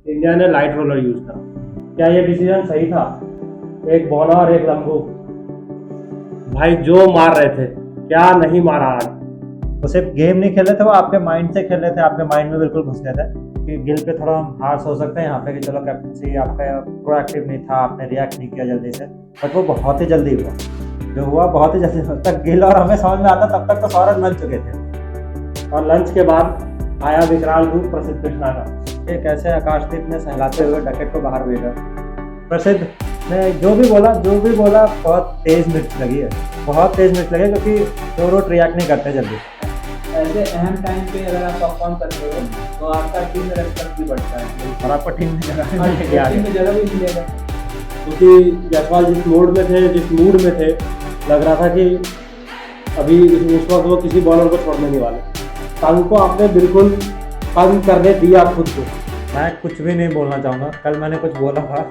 India ने light roller use करा। क्या ये डिसीजन सही था? एक बॉलर और एक लंबू भाई जो मार रहे थे, क्या नहीं मारा आज। वो सिर्फ गेम नहीं खेल रहे थे, वो आपके माइंड से खेल रहे थे, आपके माइंड में बिल्कुल घुस गए थे कि गिल पे थोड़ा हम हार्श हो सकते हैं यहाँ पे कि चलो कैप्टनसी आपका प्रोएक्टिव नहीं था, आपने रिएक्ट नहीं किया जल्दी से, बट वो बहुत ही जल्दी हुआ। जो हुआ बहुत ही जल्दी, तब तक गिल और हमें समझ में आता तब तक तो 100 रन बन चुके थे। और लंच के बाद आया विकराल रूप प्रसिद्ध कृष्णा का। ये कैसे आकाशदीप ने सहलाते हुए डकेट को बाहर भेजा। प्रसिद्ध ने जो भी बोला बहुत तेज मिर्च लगी है, बहुत तेज मिर्च लगी, क्योंकि दो रोट रिएक्ट नहीं करते जल्दी। ऐसे अहम टाइम पे अगर आप परफॉर्म करते हो तो आपका टीम में रेस्पेक्ट भी बढ़ता है और आपको टीम में जगह और नहीं मिलेगी टीम में जगह भी मिलेगा। क्योंकि जायसवाल जिस मूड में थे, जिस मूड में थे, लग रहा था कि अभी उस वक्त वो किसी बॉलर को छोड़ने नहीं वाले। तंग को आपने बिल्कुल तंग करने दिया खुद को। मैं कुछ भी नहीं बोलना चाहूँगा, कल मैंने कुछ बोला था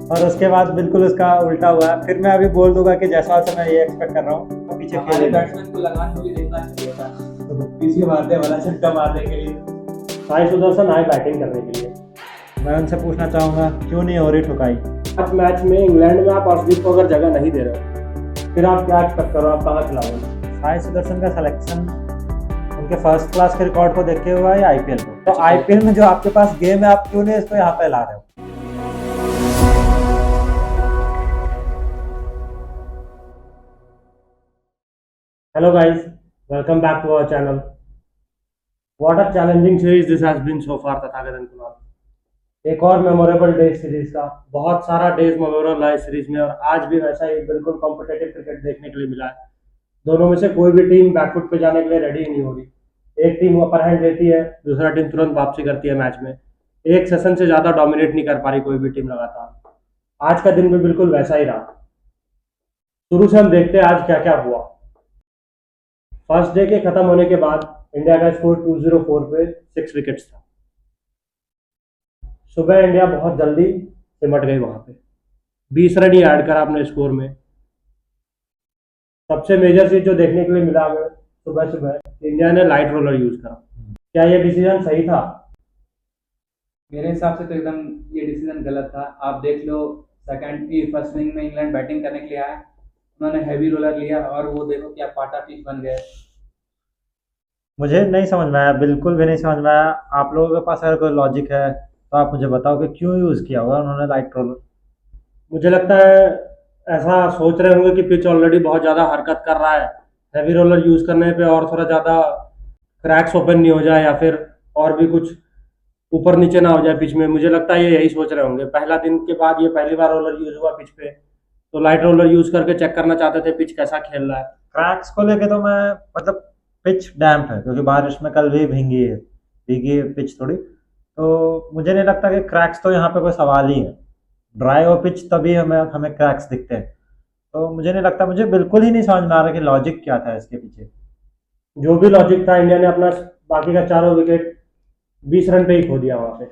और उसके बाद बिल्कुल उसका उल्टा हुआ है। फिर मैं अभी बोल दूंगा कि जयसवाल से मैं ये एक्सपेक्ट कर रहा हूँ पीछे हमारे बैट्समैन को लगान को भी देखना चाहिए था किसी मारने वाला छक्का मारने के लिए। साई सुदर्शन आए बैटिंग करने के लिए। मैं उनसे पूछना चाहूँगा क्यों नहीं हो रही ठुकाई। आज मैच में इंग्लैंड में आप अर्शदीप को अगर जगह नहीं दे रहे हो, फिर आप क्या एक्सपेक्ट करो, आप कहाँ खिलाओगे? साई सुदर्शन का सिलेक्शन उनके फर्स्ट क्लास के रिकॉर्ड को देखे हुआ है आईपीएल को, तो आईपीएल में जो आपके पास गेम है आप क्यों नहीं इसको यहाँ पे ला रहे हो? Hello guys, welcome back to our channel. What a challenging series this has been so far, Tathagata Kunal. एक और मेमोरेबल डे सीरीज का, बहुत सारा डेज मेमोरेबल है सीरीज में, और आज भी वैसा ही बिल्कुल कॉम्पिटेटिव क्रिकेट देखने के लिए मिला है। दोनों में से कोई भी टीम बैकफुट पे जाने के लिए रेडी नहीं हो रही। एक टीम अपर हैंड लेती है, दूसरा टीम तुरंत वापसी करती है मैच में। एक सेशन से ज़्यादा डोमिनेट नहीं कर पा रही कोई भी टीम लगातार। आज का दिन भी बिल्कुल वैसा ही रहा। शुरू से हम देखते हैं आज क्या क्या हुआ। फर्स्ट डे के खत्म होने के बाद इंडिया का स्कोर 204 पे 6 विकेट्स था। सुबह इंडिया बहुत जल्दी सिमट गई वहां पे, 20 रन ही ऐड करा अपने स्कोर में। सबसे मेजर चीज जो देखने के लिए मिला हमें सुबह सुबह, इंडिया ने लाइट रोलर यूज करा। क्या ये डिसीजन सही था? मेरे हिसाब से तो एकदम ये डिसीजन गलत था। आप देख लो, फर्स्ट इनिंग में इंग्लैंड बैटिंग करने के लिए आया, उन्होंने हैवी रोलर लिया और वो देखो क्या पाटा पिच बन गए। मुझे नहीं समझ में आया, बिल्कुल भी नहीं समझ में आया। आप लोगों के पास अगर कोई लॉजिक है तो आप मुझे बताओ कि क्यों यूज़ किया होगा उन्होंने लाइट रोलर। मुझे लगता है ऐसा सोच रहे होंगे कि पिच ऑलरेडी बहुत ज़्यादा हरकत कर रहा है, हैवी रोलर यूज करने पे और थोड़ा ज़्यादा क्रैक्स ओपन नहीं हो जाए, या फिर और भी कुछ ऊपर नीचे ना हो जाए पिच में। मुझे लगता है ये यही सोच रहे होंगे। पहला दिन के बाद ये पहली बार रोलर यूज हुआ पिच पे, तो लाइट रोलर यूज करके चेक करना चाहते थे पिच कैसा खेल रहा है। क्रैक्स को लेके तो मैं मतलब पिच डैम्प है क्योंकि बारिश में कल भी भीगी है पिच थोड़ी, तो मुझे नहीं लगता कि क्रैक्स तो यहाँ पे कोई सवाल ही है। ड्राई हो पिच तभी हमें हमें क्रैक्स दिखते हैं, तो मुझे नहीं लगता। मुझे बिल्कुल ही नहीं समझ में आ रहा कि लॉजिक क्या था इसके पीछे। जो भी लॉजिक था, इंडिया ने अपना बाकी का चारों विकेट 20 रन पे ही खो दिया वहां पे।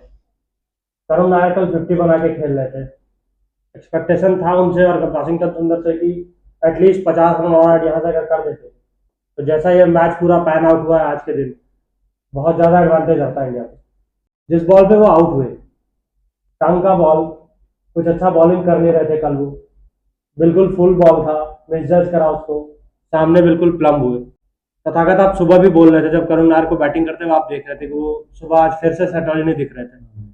करुण नायर कल 50 बना के खेल रहे थे। एक्सपेक्टेशन था उनसे और वाशिंगटन सुंदर से कि एटलीस्ट 50 रन और यहाँ से अगर कर देते, तो जैसा ये मैच पूरा पैन आउट हुआ है आज के दिन, बहुत ज़्यादा एडवांटेज आता है इंडिया को। जिस बॉल पे वो आउट हुए, टंग का बॉल, कुछ अच्छा बॉलिंग कर नहीं रहे थे कल वो, बिल्कुल फुल बॉल था, मिसजज करा उसको, सामने बिल्कुल प्लम हुए। तथागत आप सुबह भी बोल रहे थे जब करुण नायर को बैटिंग करते हुए आप देख रहे थे कि वो सुबह आज फिर से सेटल नहीं दिख रहे थे।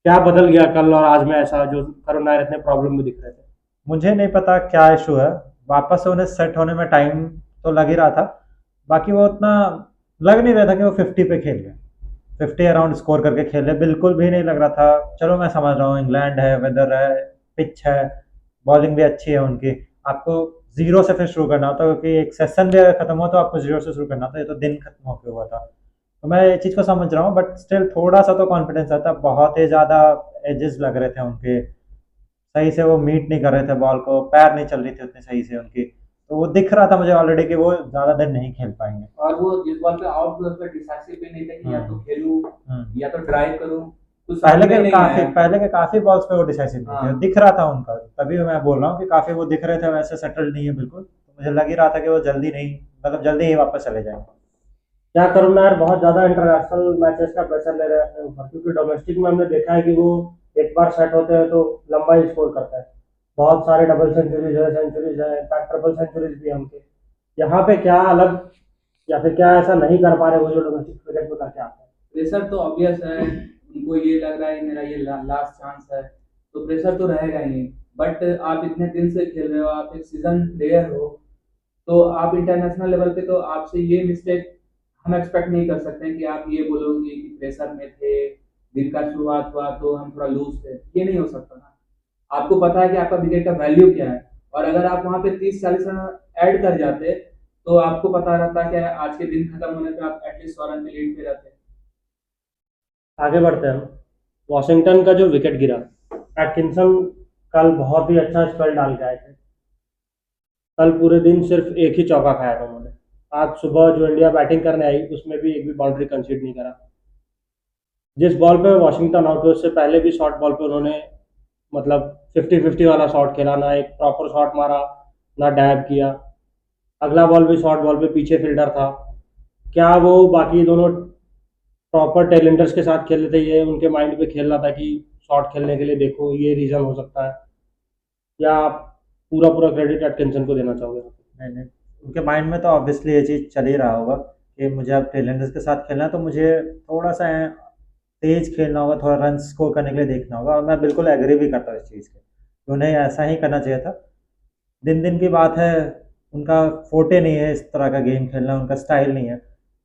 क्या बदल गया कल और आज में ऐसा जो करुण नायर इतने प्रॉब्लम में दिख रहे थे? मुझे नहीं पता क्या इशू है, वापस से उन्हें सेट होने में टाइम तो लग ही रहा था। बाकी वो उतना लग नहीं रहा था कि वो 50 पे खेल रहे, 50 अराउंड स्कोर करके खेल रहे, बिल्कुल भी नहीं लग रहा था। चलो मैं समझ रहा हूँ, इंग्लैंड है, वेदर है, पिच है, बॉलिंग भी अच्छी है उनकी, आपको जीरो से फिर शुरू करना होता, क्योंकि एक सेशन भी अगर खत्म हो तो आपको जीरो से शुरू करना होता। ये तो दिन खत्म होकर हुआ था, तो मैं ये चीज़ को समझ रहा हूँ, बट स्टिल थोड़ा सा तो कॉन्फिडेंस आता। बहुत ही ज़्यादा एजेस लग रहे थे उनके, सही से वो मीट नहीं कर रहे थे बॉल को, पैर नहीं चल रही थी उतनी सही से उनकी, तो वो दिख रहा था मुझे ऑलरेडी कि वो ज़्यादा देर नहीं खेल पाएंगे। और वो जिस बॉल पे आउट हुए उस पर डिसाइसिव भी नहीं था कि या तो खेलूं या तो ड्राइव करूं, कुछ समझ में नहीं आया। पहले के काफी बॉल्स पे वो डिसाइसिव नहीं थे, दिख रहा था उनका, तभी मैं बोल रहा हूँ कि काफी वो दिख रहे थे, वैसे सेटल्ड नहीं है बिल्कुल। तो मुझे लग ही रहा था कि वो जल्दी नहीं, मतलब जल्दी ही वापस चले जाएंगे। क्या करूँ ना यार, बहुत ज़्यादा इंटरनेशनल मैचेस का प्रेशर ले रहे हैं अपने ऊपर, क्योंकि डोमेस्टिक में हमने देखा है कि वो एक बार सेट होते हैं तो लंबा ही स्कोर करता है। बहुत सारे डबल सेंचुरीज है, इनफैक्ट ट्रिपल सेंचुरीज भी हैं उनके। यहाँ पे क्या अलग, या फिर क्या ऐसा नहीं कर पा रहे वो जो डोमेस्टिक क्रिकेट में करके आते हैं? प्रेशर तो ऑब्वियस है, उनको ये लग रहा है मेरा ये लास्ट चांस है, तो प्रेशर तो रहेगा ही। बट आप इतने दिन से खेल रहे हो, आप एक सीजन प्लेयर हो, तो आप इंटरनेशनल लेवल पे तो आपसे ये मिस्टेक हम एक्सपेक्ट नहीं कर सकते हैं कि आप ये बोलोगे कि प्रेशर में थे, दिन का शुरुआत हुआ तो हम थोड़ा लूज थे। ये नहीं हो सकता ना। आपको पता है कि आपका विकेट का वैल्यू क्या है, और अगर आप वहां पे 30-40 रन ऐड कर जाते तो आपको पता रहता कि आज के दिन खत्म होने पे आप एटलीस्ट 100 रन के लीड पे रहते। आगे बढ़ते हैं हम। वॉशिंगटन का जो विकेट गिरा, एटकिंसन कल बहुत ही अच्छा स्पेल डाल के आए थे। कल पूरे दिन सिर्फ एक ही चौका खाया था उन्होंने। आज सुबह जो इंडिया बैटिंग करने आई उसमें भी एक भी बाउंड्री कंसीड नहीं करा। जिस बॉल पे वॉशिंगटन आउट हुए उससे पहले भी शॉर्ट बॉल पे उन्होंने मतलब 50-50 वाला शॉट खेला, ना एक प्रॉपर शॉट मारा, ना डैब किया। अगला बॉल भी शॉर्ट बॉल पे पीछे फील्डर था। क्या वो बाकी दोनों प्रॉपर टैलेंटर्स के साथ खेल रहे थे, ये उनके माइंड पे खेल रहा था कि शॉट खेलने के लिए देखो, ये रीज़न हो सकता है? या आप पूरा पूरा क्रेडिट एटकिंसन को देना चाहोगे? नहीं नहीं, उनके माइंड में तो ऑब्वियसली ये चीज़ चल ही रहा होगा कि मुझे अब टेलेंडर्स के साथ खेलना है, तो मुझे थोड़ा सा तेज खेलना होगा, थोड़ा रन स्कोर करने के लिए देखना होगा। और मैं बिल्कुल एग्री भी करता हूँ इस चीज़ के कि उन्हें ऐसा ही करना चाहिए था। दिन दिन की बात है, उनका फोटे नहीं है इस तरह का गेम खेलना, उनका स्टाइल नहीं है,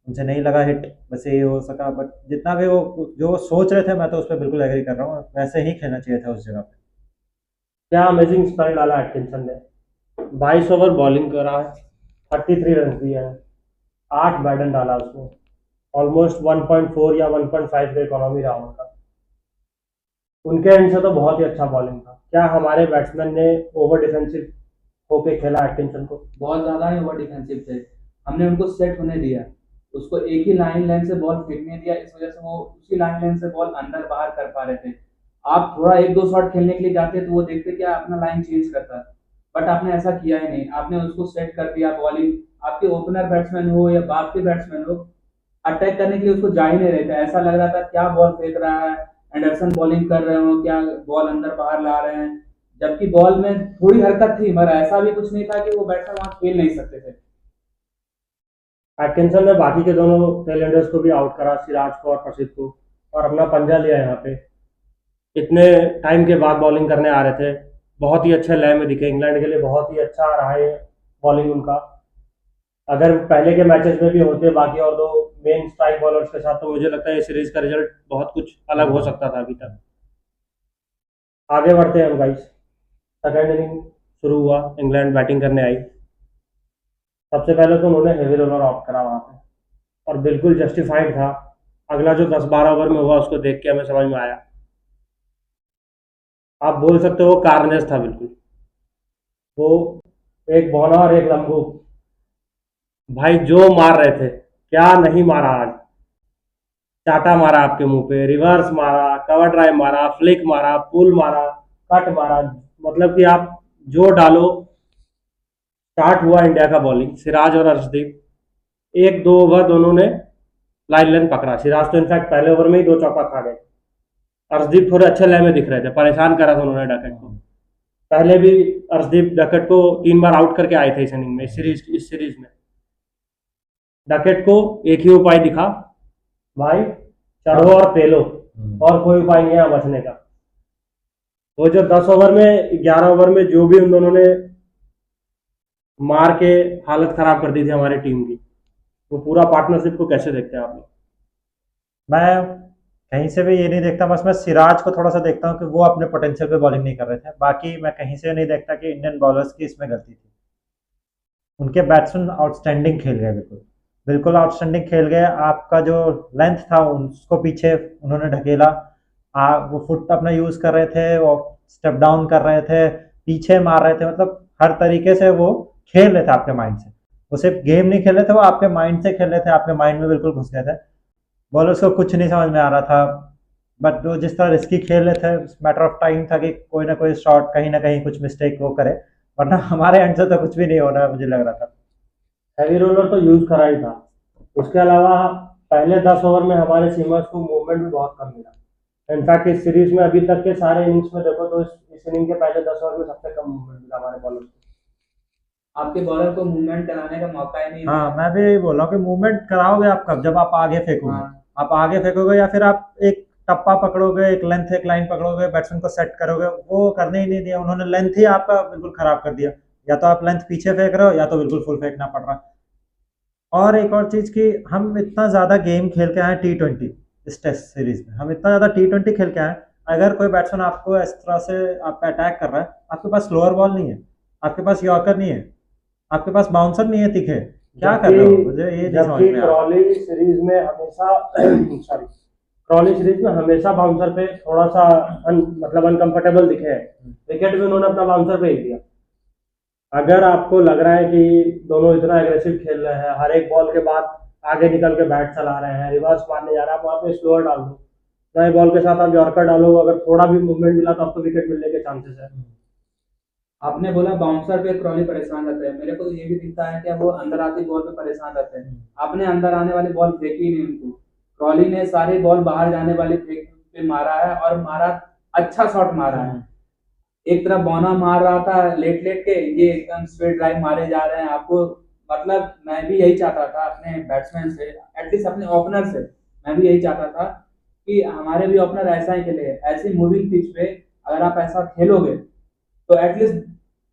उनसे नहीं लगा हिट, बस ये हो सका। बट जितना भी वो जो वो सोच रहे थे, मैं तो उस पर बिल्कुल एग्री कर रहा हूँ, वैसे ही खेलना चाहिए था उस जगह पे। क्या अमेजिंग स्पेल डाला एटकिंसन ने। 22 ओवर बॉलिंग करा है, 33 रन दिए हैं, 8 बैडन डाला उसने। ऑलमोस्ट 1.4 या 1.5 का इकोनॉमी रहा उनका। उनके एंड से तो बहुत ही अच्छा बॉलिंग था। क्या हमारे बैट्समैन ने ओवर डिफेंसिव होके खेला एटकिंसन को? बहुत ज़्यादा ही ओवर डिफेंसिव थे। हमने उनको सेट होने दिया, उसको एक ही लाइन लेंथ से बॉल फेंकने दिया, इस वजह से वो उसी लाइन लेंथ से बॉल अंदर बाहर कर पा रहे थे। आप थोड़ा एक दो शॉट खेलने के लिए जाते तो वो देखते क्या अपना लाइन चेंज करता, बट आपने ऐसा किया ही नहीं। आपने उसको सेट कर दिया, बॉलिंग आपके ओपनर बैट्समैन हो या बाप के बैट्समैन हो, अटैक करने के लिए उसको जा ही नहीं रहे थे। ऐसा लग रहा था क्या बॉल फेंक रहा है, एंडरसन बॉलिंग कर रहे हो क्या, बॉल अंदर बाहर ला रहे हैं। जबकि बॉल में थोड़ी हरकत थी, मगर ऐसा भी कुछ नहीं था कि वो बैट्समैन वहां खेल नहीं सकते थे। एटकिंसन ने बाकी के दोनों टेलेंडर्स को भी आउट करा, सिराज को और प्रसिद्ध को, और अपना पंजा लिया यहाँ पे। इतने टाइम के बाद बॉलिंग करने आ रहे थे, बहुत ही अच्छे लय में दिखे। इंग्लैंड के लिए बहुत ही अच्छा रहा है बॉलिंग उनका। अगर पहले के मैचेस में भी होते बाकी और दो मेन स्ट्राइक बॉलर्स के साथ, तो मुझे लगता है ये सीरीज का रिजल्ट बहुत कुछ अलग हो सकता था अभी तक। आगे बढ़ते हैं हम गाइस। सेकेंड इनिंग शुरू हुआ, इंग्लैंड बैटिंग करने आई। सबसे पहले तो उन्होंने हेवी रोलर आउट करा वहाँ पे, और बिल्कुल जस्टिफाइड था। अगला जो 10-12 ओवर में हुआ उसको देख के हमें समझ में आया। आप बोल सकते हो कार्नेज था बिल्कुल वो। एक बौना और एक लंबू, भाई जो मार रहे थे, क्या नहीं मारा आज। चाटा मारा आपके मुंह पे, रिवर्स मारा, कवर ड्राइव मारा, फ्लिक मारा, पुल मारा, कट मारा। मतलब कि आप जो डालो। स्टार्ट हुआ इंडिया का बॉलिंग, सिराज और अर्शदीप 1-2 ओवर दोनों ने लाइन लेंथ पकड़ा। सिराज तो इनफैक्ट पहले ओवर में ही 2 चौका खा गए। अर्शदीप थोड़े अच्छे लय में दिख रहे थे, परेशान करा था उन्होंने डकैत को। पहले भी अर्शदीप डकैत को 3 बार आउट करके आए थे इस इनिंग में, इस सीरीज में। डकैत को एक ही उपाय दिखा, भाई चढ़ो और पेलो, और कोई उपाय नहीं है बचने का। वो जो 10 ओवर में, 11 ओवर में जो भी उन दोनों ने मार के हालत खराब कर दी थी हमारी टीम की, वो पूरा पार्टनरशिप को कैसे देखते हैं आप लोग? मैं कहीं से भी ये नहीं देखता, बस मैं सिराज को थोड़ा सा देखता हूँ कि वो अपने पोटेंशियल पे बॉलिंग नहीं कर रहे थे। बाकी मैं कहीं से नहीं देखता कि इंडियन बॉलर्स की इसमें गलती थी। उनके बैट्समैन आउटस्टैंडिंग खेल गए, बिल्कुल बिल्कुल आउटस्टैंडिंग खेल गए। आपका जो लेंथ था उसको पीछे उन्होंने ढकेला। वो फुट अपना यूज़ कर रहे थे, वो स्टेप डाउन कर रहे थे, पीछे मार रहे थे, मतलब हर तरीके से वो खेल रहे थे आपके माइंड से। वो सिर्फ गेम नहीं खेल रहे थे, वो आपके माइंड से खेल रहे थे, आपके माइंड में बिल्कुल घुस गए थे। बॉलर्स को कुछ नहीं समझ में आ रहा था। बट वो जिस तरह रिस्की खेल रहे थे, मैटर ऑफ टाइम था कि कोई ना कोई शॉट कहीं ना कहीं कुछ मिस्टेक वो करे, वरना हमारे एंड से तो कुछ भी नहीं होना है, मुझे लग रहा था। हैवी रोलर तो यूज करा ही था। उसके अलावा पहले 10 ओवर में हमारे सीमर्स को मूवमेंट भी बहुत कम मिला। इनफैक्ट इस सीरीज में अभी तक के सारे इनिंग्स में देखो तो इस इनिंग के पहले 10 ओवर में सबसे कम मूवमेंट मिला हमारे बॉलर को। आपके बॉलर को मूवमेंट कराने का मौका ही नहीं हाँ मिला। मैं भी यही बोल रहा हूँ कि मूवमेंट कराओगे आप कब, जब आप आगे फेंकोगे। हाँ। आप आगे फेंकोगे या फिर आप एक टप्पा पकड़ोगे, एक लेंथ एक लाइन पकड़ोगे, बैट्समैन को सेट करोगे, वो करने ही नहीं दिया उन्होंने। लेंथ ही आपका बिल्कुल खराब कर दिया। या तो आप लेंथ पीछे फेंक रहे हो या तो बिल्कुल फुल फेंकना पड़ रहा है। और एक और चीज कि हम इतना ज्यादा गेम खेल के आए T20 इस टेस्ट सीरीज में, हम इतना ज्यादा T20 खेल के आए। अगर कोई बैट्समैन आपको इस तरह से आप पे अटैक कर रहा है, आपके पास स्लोअर बॉल नहीं है, आपके पास यॉर्कर नहीं है, आपके पास बाउंसर नहीं है तीखे, क्या कर रहे हो? मुझे ये नहीं समझ जबकि में आ रहा। क्रॉली सीरीज में हमेशा सॉरी, क्रॉली सीरीज में हमेशा बाउंसर पे थोड़ा सा मतलब अनकंफर्टेबल दिखे हैं। विकेट भी उन्होंने अपना बाउंसर पे ही दिया। अगर आपको लग रहा है कि दोनों इतना एग्रेसिव खेल रहे हैं, हर एक बॉल के बाद आगे निकल के बैट चला रहे हैं, रिवर्स मारने जा रहे हैं, आप वहाँ पे स्लोअर डाल दो, नए बॉल के साथ आप यॉर्कर डालो, अगर थोड़ा भी मूवमेंट मिला तो आपको विकेट मिलने के चांसेस है। आपने बोला बाउंसर पे क्रॉली परेशान रहते हैं, मेरे को तो ये भी दिखता है कि वो अंदर आती बॉल पे परेशान रहते हैं। आपने अंदर आने वाली बॉल फेंकी ही नहीं उनको। क्रॉली ने सारी बॉल बाहर जाने वाली फेंक पे मारा है, और मारा, अच्छा शॉट मारा है। एक तरफ बौना मार रहा था लेट लेट के, ये एकदम स्ट्रेट ड्राइव मारे जा रहे हैं आपको। मतलब मैं भी यही चाहता था अपने बैट्समैन से, एटलीस्ट अपने ओपनर से, मैं भी यही चाहता था कि हमारे भी ओपनर ऐसा ही खेले। ऐसी मूविंग पिच पे अगर आप ऐसा खेलोगे तो एटलीस्ट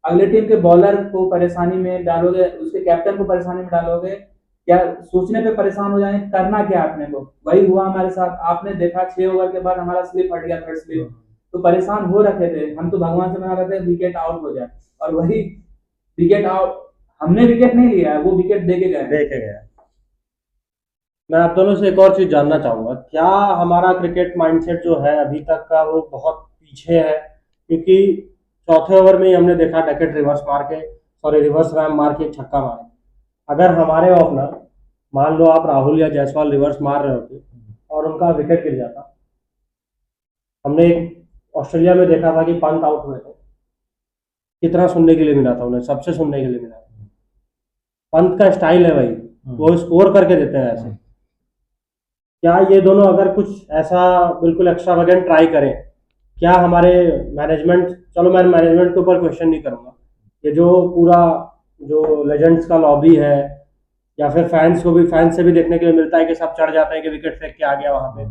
अगले टीम के बॉलर को परेशानी में डालोगे, उसके कैप्टन को परेशानी में डालोगे। क्या सोचने पे परेशान हो जाए करना क्या आपने को। वही हुआ हमारे साथ, आपने देखा 6 ओवर के बाद हमारा स्लिप हट गया, थर्ड स्लिप। तो परेशान हो रखे थे हम, तो भगवान से मना रहे थे विकेट आउट हो जाए, और वही विकेट आउट। हमने विकेट नहीं लिया है, वो विकेट दे के गए। देखे गया। मैं आप दोनों से एक और चीज जानना चाहूंगा, क्या हमारा क्रिकेट माइंडसेट जो है अभी तक का वो बहुत पीछे है? क्योंकि चौथे ओवर में ही हमने देखा डकेट रिवर्स मार के, सॉरी रिवर्स रैम मार के छक्का मारे। अगर हमारे ओपनर, मान लो आप राहुल या जायसवाल रिवर्स मार रहे होते और उनका विकेट गिर जाता। हमने एक ऑस्ट्रेलिया में देखा था कि पंत आउट हुए थे, कितना सुनने के लिए मिला था उन्हें, सबसे सुनने के लिए मिला था। पंत का स्टाइल है भाई, वो स्कोर करके देते हैं ऐसे। क्या ये दोनों अगर कुछ ऐसा बिल्कुल एक्स्ट्रावेगेंट ट्राई करें, क्या हमारे मैनेजमेंट, चलो मैं मैनेजमेंट के ऊपर क्वेश्चन नहीं करूंगा, ये जो पूरा जो लेजेंड्स का लॉबी है, या फिर फैंस को भी, फैंस से भी देखने के लिए मिलता है कि सब चढ़ जाते हैं कि विकेट फेंक के आ गया वहां पे।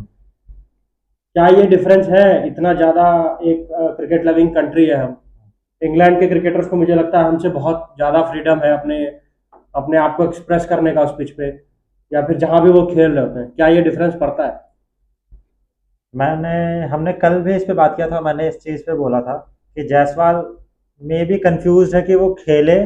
क्या ये डिफरेंस है इतना ज्यादा? एक क्रिकेट लविंग कंट्री है हम। इंग्लैंड के क्रिकेटर्स को मुझे लगता है हमसे बहुत ज्यादा फ्रीडम है अपने अपने आप को एक्सप्रेस करने का उस पिच पे, या फिर जहां भी वो खेल रहे होते हैं। क्या ये डिफरेंस पड़ता है? मैंने हमने कल भी इस पे बात किया था, मैंने इस चीज़ पे बोला था कि जायसवाल में भी कंफ्यूज है कि वो खेले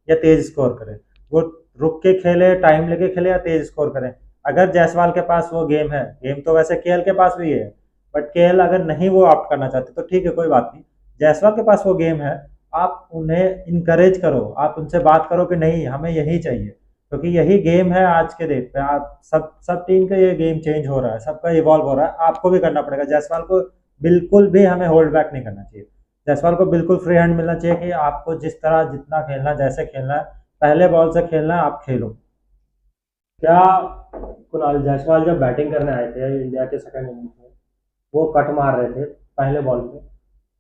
या तेज स्कोर करे। वो रुक के खेले, टाइम लेके खेले, या तेज स्कोर करे। अगर जायसवाल के पास वो गेम है, गेम तो वैसे केएल के पास भी है, बट केएल अगर नहीं वो ऑप्ट करना चाहते तो ठीक है, कोई बात नहीं। जायसवाल के पास वो गेम है, आप उन्हें इनकरेज करो, आप उनसे बात करो कि नहीं हमें यही चाहिए, क्योंकि यही गेम है आज के डेट पे। आप सब सब टीम का ये गेम चेंज हो रहा है, सबका इवॉल्व हो रहा है, आपको भी करना पड़ेगा। जायसवाल को बिल्कुल भी हमें होल्ड बैक नहीं करना चाहिए। जायसवाल को बिल्कुल फ्री हैंड मिलना चाहिए कि आपको जिस तरह जितना खेलना है, जैसे खेलना है, पहले बॉल से खेलना है, आप खेलो। क्या कुणाल जायसवाल जब बैटिंग करने आए थे इंडिया के सेकंड इनिंग्स में, वो कट मार रहे थे पहले बॉल पे,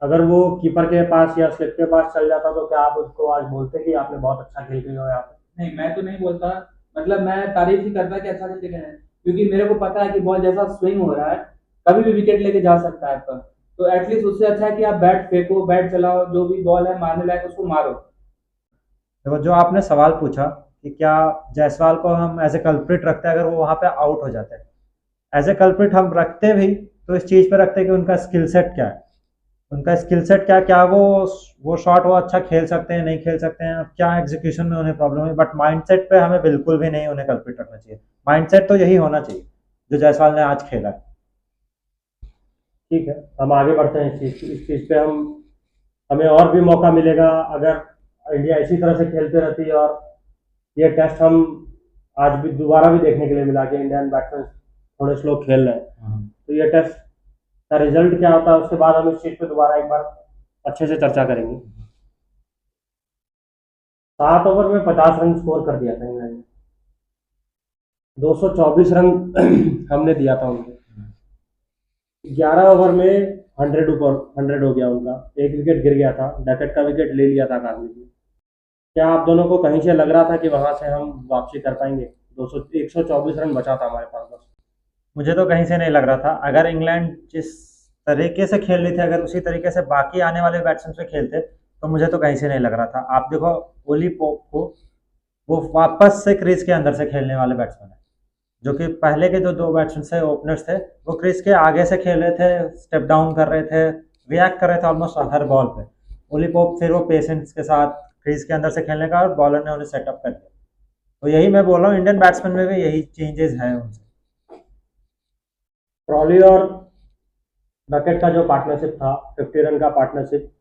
अगर वो कीपर के पास या स्लिप के पास चल जाता तो क्या आप उसको आज बोलते कि आपने बहुत अच्छा खेल के हो यहाँ पे? नहीं, मैं तो नहीं बोलता। मतलब मैं तारीफ ही करता कि अच्छा खेलते गए हैं, क्योंकि मेरे को पता है कि बॉल जैसा स्विंग हो रहा है कभी भी विकेट लेके जा सकता है आपका। तो एटलीस्ट उससे अच्छा है कि आप बैट फेंको, बैट चलाओ, जो भी बॉल है मारने लायक उसको मारो। देखो, जो आपने सवाल पूछा कि क्या जायसवाल को हम एज ए कल्प्रिट रखते हैं अगर वो वहां पे आउट हो जाते हैं, एज ए कल्प्रिट हम रखते भी तो इस चीज पे रखते हैं कि उनका स्किल सेट क्या है। उनका स्किल सेट क्या, क्या वो शॉट वो अच्छा खेल सकते हैं, नहीं खेल सकते हैं, क्या एग्जीक्यूशन में उन्हें प्रॉब्लम है। बट माइंडसेट पे हमें बिल्कुल भी नहीं उन्हें कल्प्रिट रखना चाहिए। माइंडसेट तो यही होना चाहिए जो जायसवाल ने आज खेला है। ठीक है, हम आगे बढ़ते हैं इस चीज़ पे। हमें और भी मौका मिलेगा अगर इंडिया इसी तरह से खेलते रहती है। और ये टेस्ट हम आज भी दोबारा भी देखने के लिए मिला कि इंडियन बैट्समैन थोड़े स्लो खेल रहे हैं। तो ये टेस्ट का रिजल्ट क्या होता है उसके बाद हम इस चीज़ पे दोबारा एक बार अच्छे से चर्चा करेंगे। 7 ओवर में 50 रन स्कोर कर दिया था इंग्लैंड ने। 224 रन हमने दिया था उनको। 11 ओवर में 100 ऊपर 100 हो गया उनका, एक विकेट गिर गया था, डकैत का विकेट ले लिया था आकाशदीप ने। क्या आप दोनों को कहीं से लग रहा था कि वहां से हम वापसी कर पाएंगे? 124 रन बचा था हमारे पास बस। मुझे तो कहीं से नहीं लग रहा था। अगर इंग्लैंड जिस तरीके से खेल रही थी, अगर उसी तरीके से बाकी आने वाले बैट्समैन से खेलते, तो मुझे तो कहीं से नहीं लग रहा था। आप देखो ओली पोप को, वो वापस से क्रीज के अंदर से खेलने वाले बैट्समैन है, जो कि पहले के जो दो बैट्समैन थे, ओपनर्स थे, वो क्रीज के आगे से खेल रहे थे, स्टेप डाउन कर रहे थे, रिएक्ट कर रहे थे ऑलमोस्ट हर बॉल पे। ओली पोप फिर वो पेशेंस के साथ क्रीज के अंदर से खेलने का, और बॉलर ने उन्हें सेटअप कर दिया। तो यही मैं बोल रहा हूँ, इंडियन बैट्समैन में भी यही चेंजेस है उनसे। क्रॉली और डकैत का जो पार्टनरशिप था, 50 रन का पार्टनरशिप,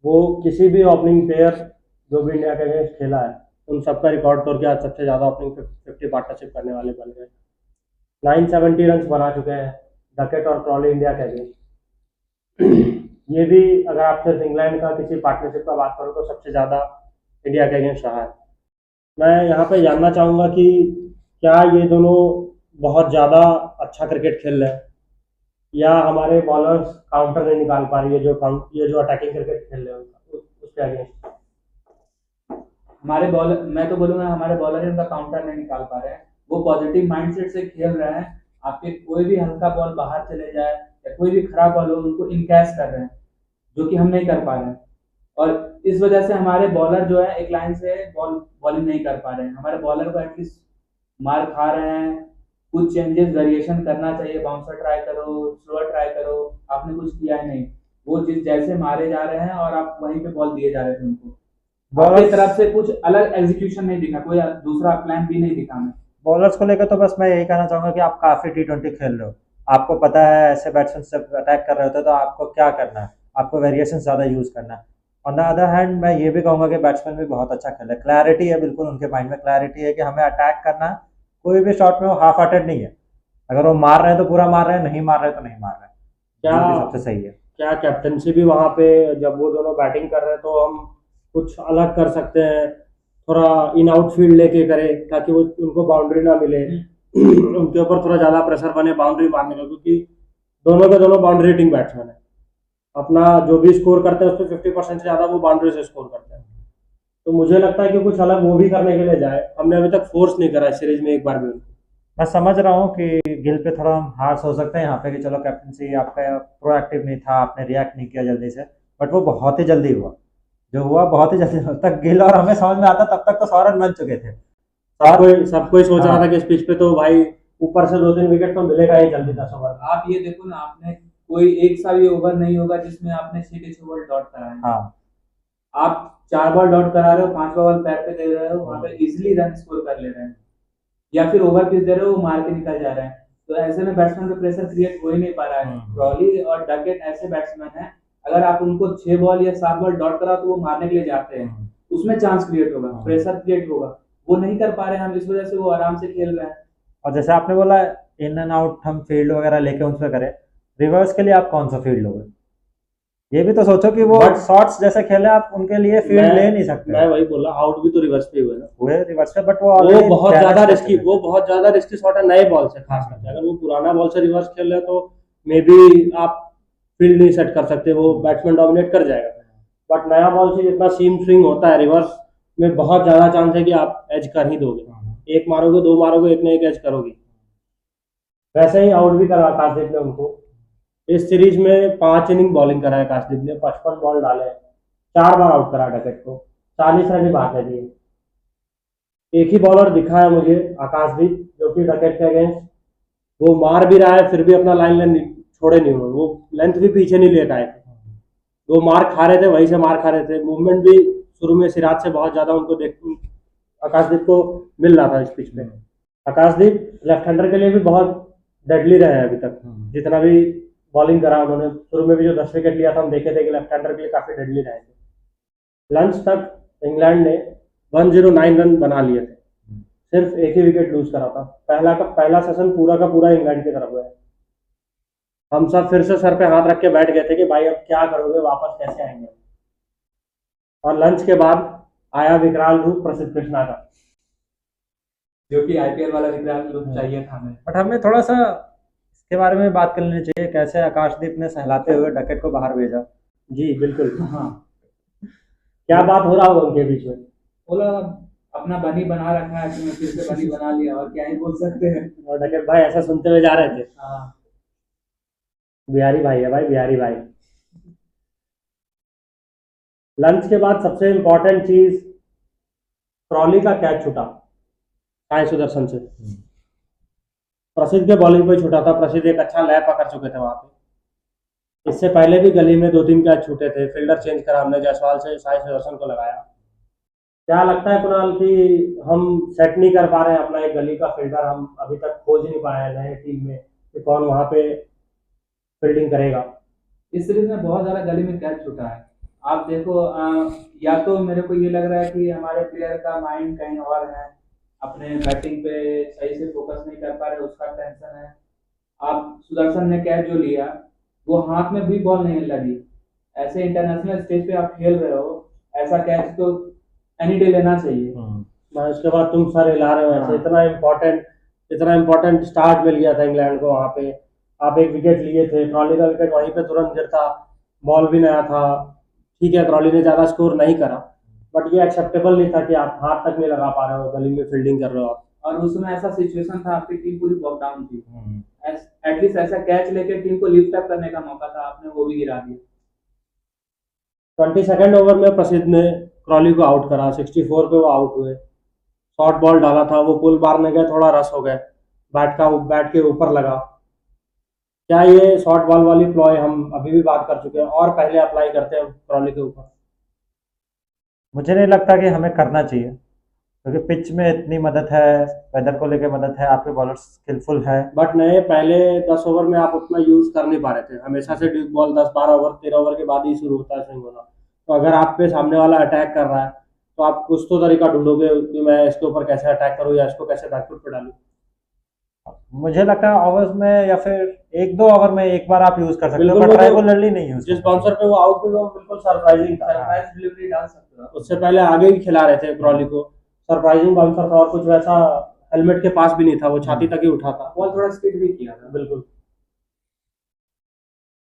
वो किसी भी ओपनिंग प्लेयर जो भी इंडिया के अगेंस्ट खेला है, उन सबका रिकॉर्ड तोड़ के आज सबसे ज़्यादा ओपनिंग 50 पार्टनरशिप करने वाले बन गए। 970 रन बना चुके हैं डकैत और क्रॉली इंडिया के अगेंस्ट। ये भी अगर आप सिर्फ इंग्लैंड का किसी पार्टनरशिप का बात करो तो सबसे ज़्यादा इंडिया के अगेंस्ट रहा है। मैं यहाँ पे जानना चाहूँगा कि क्या ये दोनों बहुत ज़्यादा अच्छा क्रिकेट खेल रहे हैं, या हमारे बॉलर्स काउंटर नहीं निकाल पा रही है, ये जो अटैकिंग क्रिकेट खेल रहे हैं उसके अगेंस्ट? हमारे बॉलर, मैं तो बोलूंगा हमारे बॉलर इनका काउंटर नहीं निकाल पा रहे हैं। वो पॉजिटिव माइंडसेट से खेल रहे हैं। आपके कोई भी हल्का बॉल बाहर चले जाए या कोई भी खराब बॉल हो, उनको इनकैच कर रहे हैं, जो कि हम नहीं कर पा रहे हैं। और इस वजह से हमारे बॉलर जो है एक लाइन से बॉलिंग नहीं कर पा रहे हैं। हमारे बॉलर को एटलीस्ट मार खा रहे हैं, कुछ चेंजेस वेरिएशन करना चाहिए, बाउंसर ट्राई करो, स्लोअर ट्राई करो, आपने कुछ किया ही नहीं। वो जिस जैसे मारे जा रहे हैं और आप वहीं पे बॉल दिए जा रहे थे उनको। आपकी बॉलर्स तरफ से कुछ अलग एग्जीक्यूशन नहीं दिखा, कोई दूसरा प्लान भी नहीं दिखा हमें। बॉलर्स को लेकर तो बस मैं यही कहना चाहूंगा कि आप काफी T20 खेल रहे हो, आपको पता है ऐसे बैट्समैन से अटैक कर रहे होते हैं तो आपको क्या करना है, आपको वेरिएशन ज्यादा यूज करना है। ऑन द अदर हैंड मैं ये भी कहूंगा कि बैट्समैन भी बहुत अच्छा खेल है, क्लैरिटी है, बिल्कुल उनके माइंड में क्लैरिटी है कि हमें अटैक करना है। कोई भी शॉट में वो हाफ हार्टेड नहीं है, अगर वो मार रहे हैं तो पूरा मार रहे हैं, नहीं मार रहे हैं तो नहीं मार रहे हैं, क्या जो कि सबसे सही है। क्या कैप्टनसी भी वहाँ पे जब वो दोनों बैटिंग कर रहे हैं तो हम कुछ अलग कर सकते हैं, थोड़ा इन आउट फील्ड लेके करें ताकि वो उनको बाउंड्री ना मिले, उनके ऊपर थोड़ा ज़्यादा प्रेशर बने बाउंड्री मारने का, क्योंकि दोनों के दोनों बाउंड्री हिटिंग बैट्समैन है। अपना जो भी स्कोर करते हैं उसमें 50% से ज़्यादा वो बाउंड्री से स्कोर करते हैं। तो मुझे लगता है कि कुछ अलग वो भी करने के लिए जाए। हमने अभी तक फोर्स नहीं करा है सीरीज में एक बार भी उनको। मैं समझ रहा हूँ कि गिल पे थोड़ा हम हार्श हो सकते हैं यहाँ पे कि चलो कैप्टनसी आपका प्रोएक्टिव नहीं था, आपने रिएक्ट नहीं किया जल्दी से, बट वो बहुत ही जल्दी हुआ, जो हुआ बहुत ही जल्दी हुआ। तक गिल और हमें समझ में आता तब तक तो 100 रन बन चुके थे। सबको ही सोच रहा था कि इस पिच पे तो भाई ऊपर से 2-3 विकेट तो मिलेगा ही जल्दी 10 ओवर में। आप ये देखो ना, आपने कोई एक सा भी ओवर नहीं होगा जिसमें आपने 6 के 6 बॉल डॉट कराए हैं। हाँ, आप 4 बॉल डॉट करा रहे हो, 5वां बॉल पैर पे दे रहे हो, वहां पे इजीली रन स्कोर कर ले रहे हैं, या फिर ओवर पिच दे रहे हो, वो मार के निकल जा रहे हैं। तो ऐसे में बैट्समैन पे प्रेशर क्रिएट हो ही नहीं पा रहा है। क्रॉली और डकैत ऐसे बैट्समैन हैं, अगर आप उनको 6 बॉल या 7 बॉल डॉट करा तो वो मारने के लिए जाते हैं, उसमें चांस क्रिएट होगा, प्रेशर क्रिएट होगा। वो नहीं कर पा रहे हैं हम, इस वजह से वो आराम से खेल रहे हैं। और जैसे आपने बोला इन एंड आउट हम फील्ड वगैरह लेके उन पे करें, रिवर्स के लिए आप कौन सा फील्ड लोगे? ये भी तो सोचो कि वो But- शॉट्स जैसे खेले, आप उनके लिए फील्ड ले नहीं सकते। मैं वही बोला, आउट भी तो रिवर्स पे हुए ना। हुए रिवर्स पे, बट वो वो already बहुत damage ज्यादा कर रिस्की चुके वो बहुत ज्यादा रिस्की शॉट है नए बॉल से, खास करके अगर वो पुराना बॉल से रिवर्स खेल रहे हैं तो मे बी आप फील्ड नहीं सेट कर सकते, वो बैट्समैन डोमिनेट कर जाएगा। बट नया बॉल से जितना सीम स्विंग होता है रिवर्स में, बहुत ज्यादा चांस है कि आप एज कर ही दोगे। एक मारोगे, दो मारोगे, एक ना एक एज करोगे। वैसे ही आउट भी करा आकाशदीप ने उनको। इस सीरीज में 5 इनिंग बॉलिंग करा है आकाशदीप ने, 55 बॉल डाले, 4 बार आउट करा डकैत को, 40 रन ही बात है दिए। एक ही बॉलर दिखा है मुझे, आकाशदीप, जो कि डकैत के अगेंस्ट वो मार भी रहा है फिर भी अपना लाइन लेंथ छोड़े नहीं उन्होंने, वो लेंथ भी पीछे नहीं लेकर आए थे। वो मार खा रहे थे, वहीं से मार खा रहे थे। मूवमेंट भी शुरू में सिराज से बहुत ज्यादा उनको देख आकाशदीप को मिल रहा था इस पिच पे। आकाशदीप लेफ्ट हैंडर के लिए भी बहुत डेडली रहे हैं अभी तक, जितना भी बॉलिंग करा उन्होंने। शुरू में भी जो 10 विकेट लिया था हम देखे थे कि लेफ्ट हैंडर के लिए काफी डेडली रहे थे। लंच तक इंग्लैंड ने 109 रन बना लिए थे, सिर्फ एक ही विकेट लूज करा था। पहला सेशन पूरा का पूरा इंग्लैंड की तरफ हुआ है। हम सब फिर से सर पे हाथ रख के बैठ गए थे कि भाई अब क्या करोगे, वापस कैसे आएंगे। और लंच के बाद आया विकराल रूप प्रसिद्ध कृष्णा का। जो कि आईपीएल वाला विक्रांत लुक चाहिए था हमें। बट हमें थोड़ा सा इसके बारे में बात कर लेनी चाहिए, कैसे आकाशदीप ने सहलाते हुए डकेट को बाहर भेजा। जी बिल्कुल। हाँ, क्या बात हो रहा होगा उनके बीच में। बोला अपना बनी बना रखा है, तुम्हें फिर से बनी बना लिया, और क्या ही बोल सकते हैं। और डकैत भाई ऐसा सुनते हुए जा रहे थे। हाँ, बिहारी भाई है भाई, बिहारी भाई। लंच के बाद सबसे इम्पोर्टेंट चीज, क्रॉली का कैच छूटा साई सुदर्शन से। प्रसिद्ध के बॉलिंग पे छूटा था। प्रसिद्ध एक अच्छा लय पकड़ चुके थे वहां पे। इससे पहले भी गली में 2-3 कैच छूटे थे। फील्डर चेंज करा हमने, जायसवाल से साई सुदर्शन को लगाया। क्या लगता है कुणाल कि हम सेट नहीं कर पा रहे हैं अपना एक गली का फील्डर? हम अभी तक खोज नहीं पाए हैं नए टीम में कि कौन वहां पे फील्डिंग करेगा। इस सीरीज में बहुत ज्यादा गली में कैच छूटा है। आप देखो, या तो मेरे को ये लग रहा है कि हमारे प्लेयर का माइंड कहीं और है, अपने बैटिंग पे सही से फोकस नहीं कर पा रहे, उसका टेंशन है। आप सुदर्शन ने कैच जो लिया, वो हाथ में भी बॉल नहीं लगी। ऐसे इंटरनेशनल स्टेज पे आप खेल रहे हो, ऐसा कैच तो एनी डे लेना चाहिए। भाई उसके बाद तुम सर हिला रहे हो ऐसे। हाँ। इतना इम्पोर्टेंट स्टार्ट मिल गया था इंग्लैंड को वहां पे। आप एक विकेट लिए थे, क्रॉली का विकेट वहीं पे तुरंत गिरता, बॉल भी नया था। ठीक है, क्रॉली ने ज्यादा स्कोर नहीं करा, बट ये एक्सेप्टेबल नहीं था कि आप हाथ तक नहीं लगा पा रहे हो, गली में फील्डिंग कर रहे हो आप। और उसमें ऐसा सिचुएशन था, आपकी टीम पूरी बॉक डाउन थी। एटलीस्ट ऐसा कैच लेके टीम को लिफ्ट अप करने का मौका था, आपने वो भी गिरा दिया। 22nd ओवर में प्रसिद्ध ने क्रॉली को आउट करा। 64 पे वो आउट हुए। शॉर्ट बॉल डाला था, वो पुल मारने गए, थोड़ा रस हो गए, बैट के ऊपर लगा। क्या ये शॉर्ट बॉल वाली प्लॉय हम अभी भी बात कर चुके हैं और पहले अप्लाई करते हैं क्रॉली के ऊपर? मुझे नहीं लगता कि हमें करना चाहिए, क्योंकि पिच में इतनी मदद है, वेदर को लेके मदद है, आपके बॉलर स्किलफुल है। बट नए पहले 10 ओवर में आप उतना यूज कर नहीं पा रहे थे। हमेशा से ड्यूक बॉल 10-12 ओवर 13 ओवर के बाद ही शुरू होता है स्विंग होना। तो अगर आप पे सामने वाला अटैक कर रहा है तो आप कुछ तो तरीका ढूंढोगे कि मैं इसके ऊपर कैसे अटैक करूँ या इसको कैसे बैकफुट पे डालूं। मुझे लगता है ओवर्स में या फिर 1-2 ओवर में एक बार आप यूज कर सकते हो, बिल्कुल, बट वो तो रेगुलरली नहीं यूज। जिस बाउंसर पे वो आउट हुए वो बिल्कुल सरप्राइजिंग था। सरप्राइज डिलीवरी डाल सकते हो। उससे पहले आगे भी खिला रहे थे क्रॉली को। सरप्राइजिंग बाउंसर था और कुछ वैसा हेलमेट के पास भी नहीं था, वो छाती तक ही उठा था। बॉल थोड़ा स्पीड भी किया था। बिल्कुल।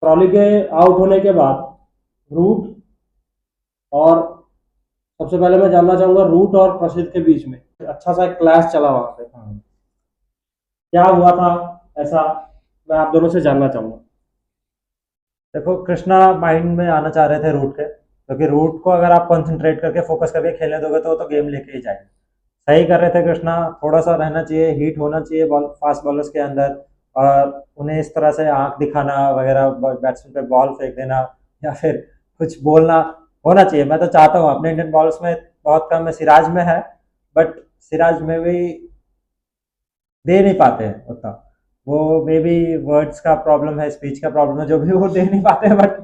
क्रॉली के आउट होने के बाद रूट और सबसे पहले मैं जानना चाहूंगा रूट और प्रसिद्ध के बीच में अच्छा सा एक क्लैश चला वहां पे। क्या हुआ था ऐसा, मैं आप दोनों से जानना चाहूंगा। देखो, कृष्णा माइंड में आना चाह रहे थे रूट के, क्योंकि रूट को अगर आप कंसंट्रेट करके फोकस करके खेलने दोगे तो वो तो गेम लेके ही जाएंगे। सही कर रहे थे कृष्णा, थोड़ा सा रहना चाहिए, हीट होना चाहिए बॉल फास्ट बॉलर्स के अंदर, और उन्हें इस तरह से आंख दिखाना वगैरह, बैट्समैन पे बॉल फेंक देना या फिर कुछ बोलना होना चाहिए। मैं तो चाहता हूँ, अपने इंडियन बॉलर्स में बहुत कम है, सिराज में है, बट सिराज में भी दे नहीं पाते हैं उतना। वो मे बी वर्ड्स का प्रॉब्लम है, स्पीच का प्रॉब्लम है, जो भी वो दे नहीं पाते हैं। बट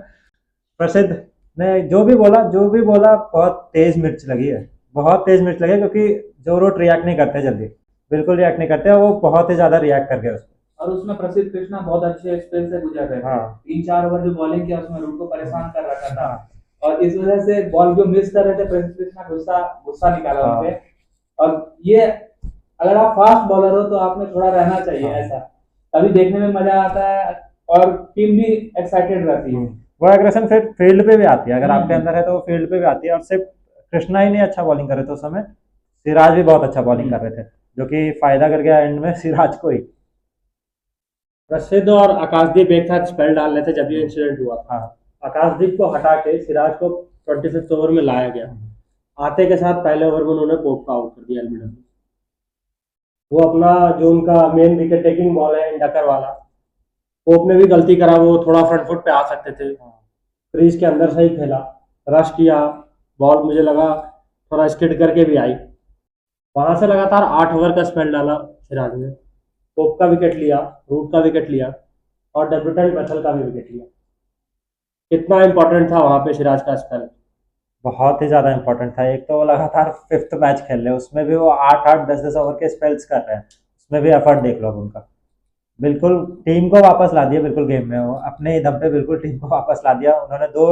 प्रसिद्ध ने जो भी बोला बहुत तेज मिर्च लगी है, बहुत तेज मिर्च लगी है, क्योंकि जो रोट रिएक्ट नहीं करते जल्दी, बिल्कुल रिएक्ट नहीं करते, वो बहुत ही ज्यादा रिएक्ट कर गए उसमें। और उसमें प्रसिद्ध कृष्णा बहुत अच्छे स्पेल से गुजर रहे थे। हाँ। 3-4 ओवर जो बॉलिंग किया उसमें रूट को परेशान कर रखा था, और इस वजह से बॉल जो मिस कर रहे थे प्रसिद्ध कृष्णा गुस्सा निकाला हाँ। उनपे। और ये अगर आप फास्ट बॉलर हो तो आप में थोड़ा रहना चाहिए ऐसा, तभी देखने में मजा आता है और टीम भी एक्साइटेड रहती है। वो एग्रेशन फिर फील्ड पे भी आती है, अगर आपके अंदर है तो वो फील्ड पे भी आती है। और सिर्फ कृष्णा ही नहीं अच्छा बॉलिंग कर रहे थे उस समय, सिराज भी बहुत अच्छा बॉलिंग कर रहे थे, जो कि फायदा कर गया एंड में सिराज को ही। प्रसिद्ध और आकाशदीप एक साथ स्पेल डाल रहे थे जब ये इंसिडेंट हुआ था। आकाशदीप को हटा के सिराज को 25th ओवर में लाया गया। आते के साथ पहले ओवर में उन्होंने पोप का आउट कर दिया एल्बिडन। वो अपना जो उनका मेन विकेट टेकिंग बॉल है इंडकर वाला, पोप ने भी गलती करा, वो थोड़ा फ्रंट फुट पे आ सकते थे, क्रीज के अंदर से ही खेला, रश किया, बॉल मुझे लगा थोड़ा स्किड करके भी आई। वहां से लगातार 8 ओवर का स्पेल डाला सिराज ने। पोप का विकेट लिया, रूट का विकेट लिया और डेब्यूटेंट बैथल का भी विकेट लिया। कितना इंपॉर्टेंट था वहां पे सिराज का स्पेल? बहुत ही ज्यादा इंपॉर्टेंट था। एक तो वो लगातार 5th मैच खेल रहे हैं, उसमें भी वो 8-8 10-10 ओवर के स्पेल्स कर रहे हैं, उसमें भी एफर्ट देख लो उनका। बिल्कुल टीम को वापस ला दिया, बिल्कुल गेम में वो अपने ही दम पे बिल्कुल टीम को वापस ला दिया। उन्होंने 2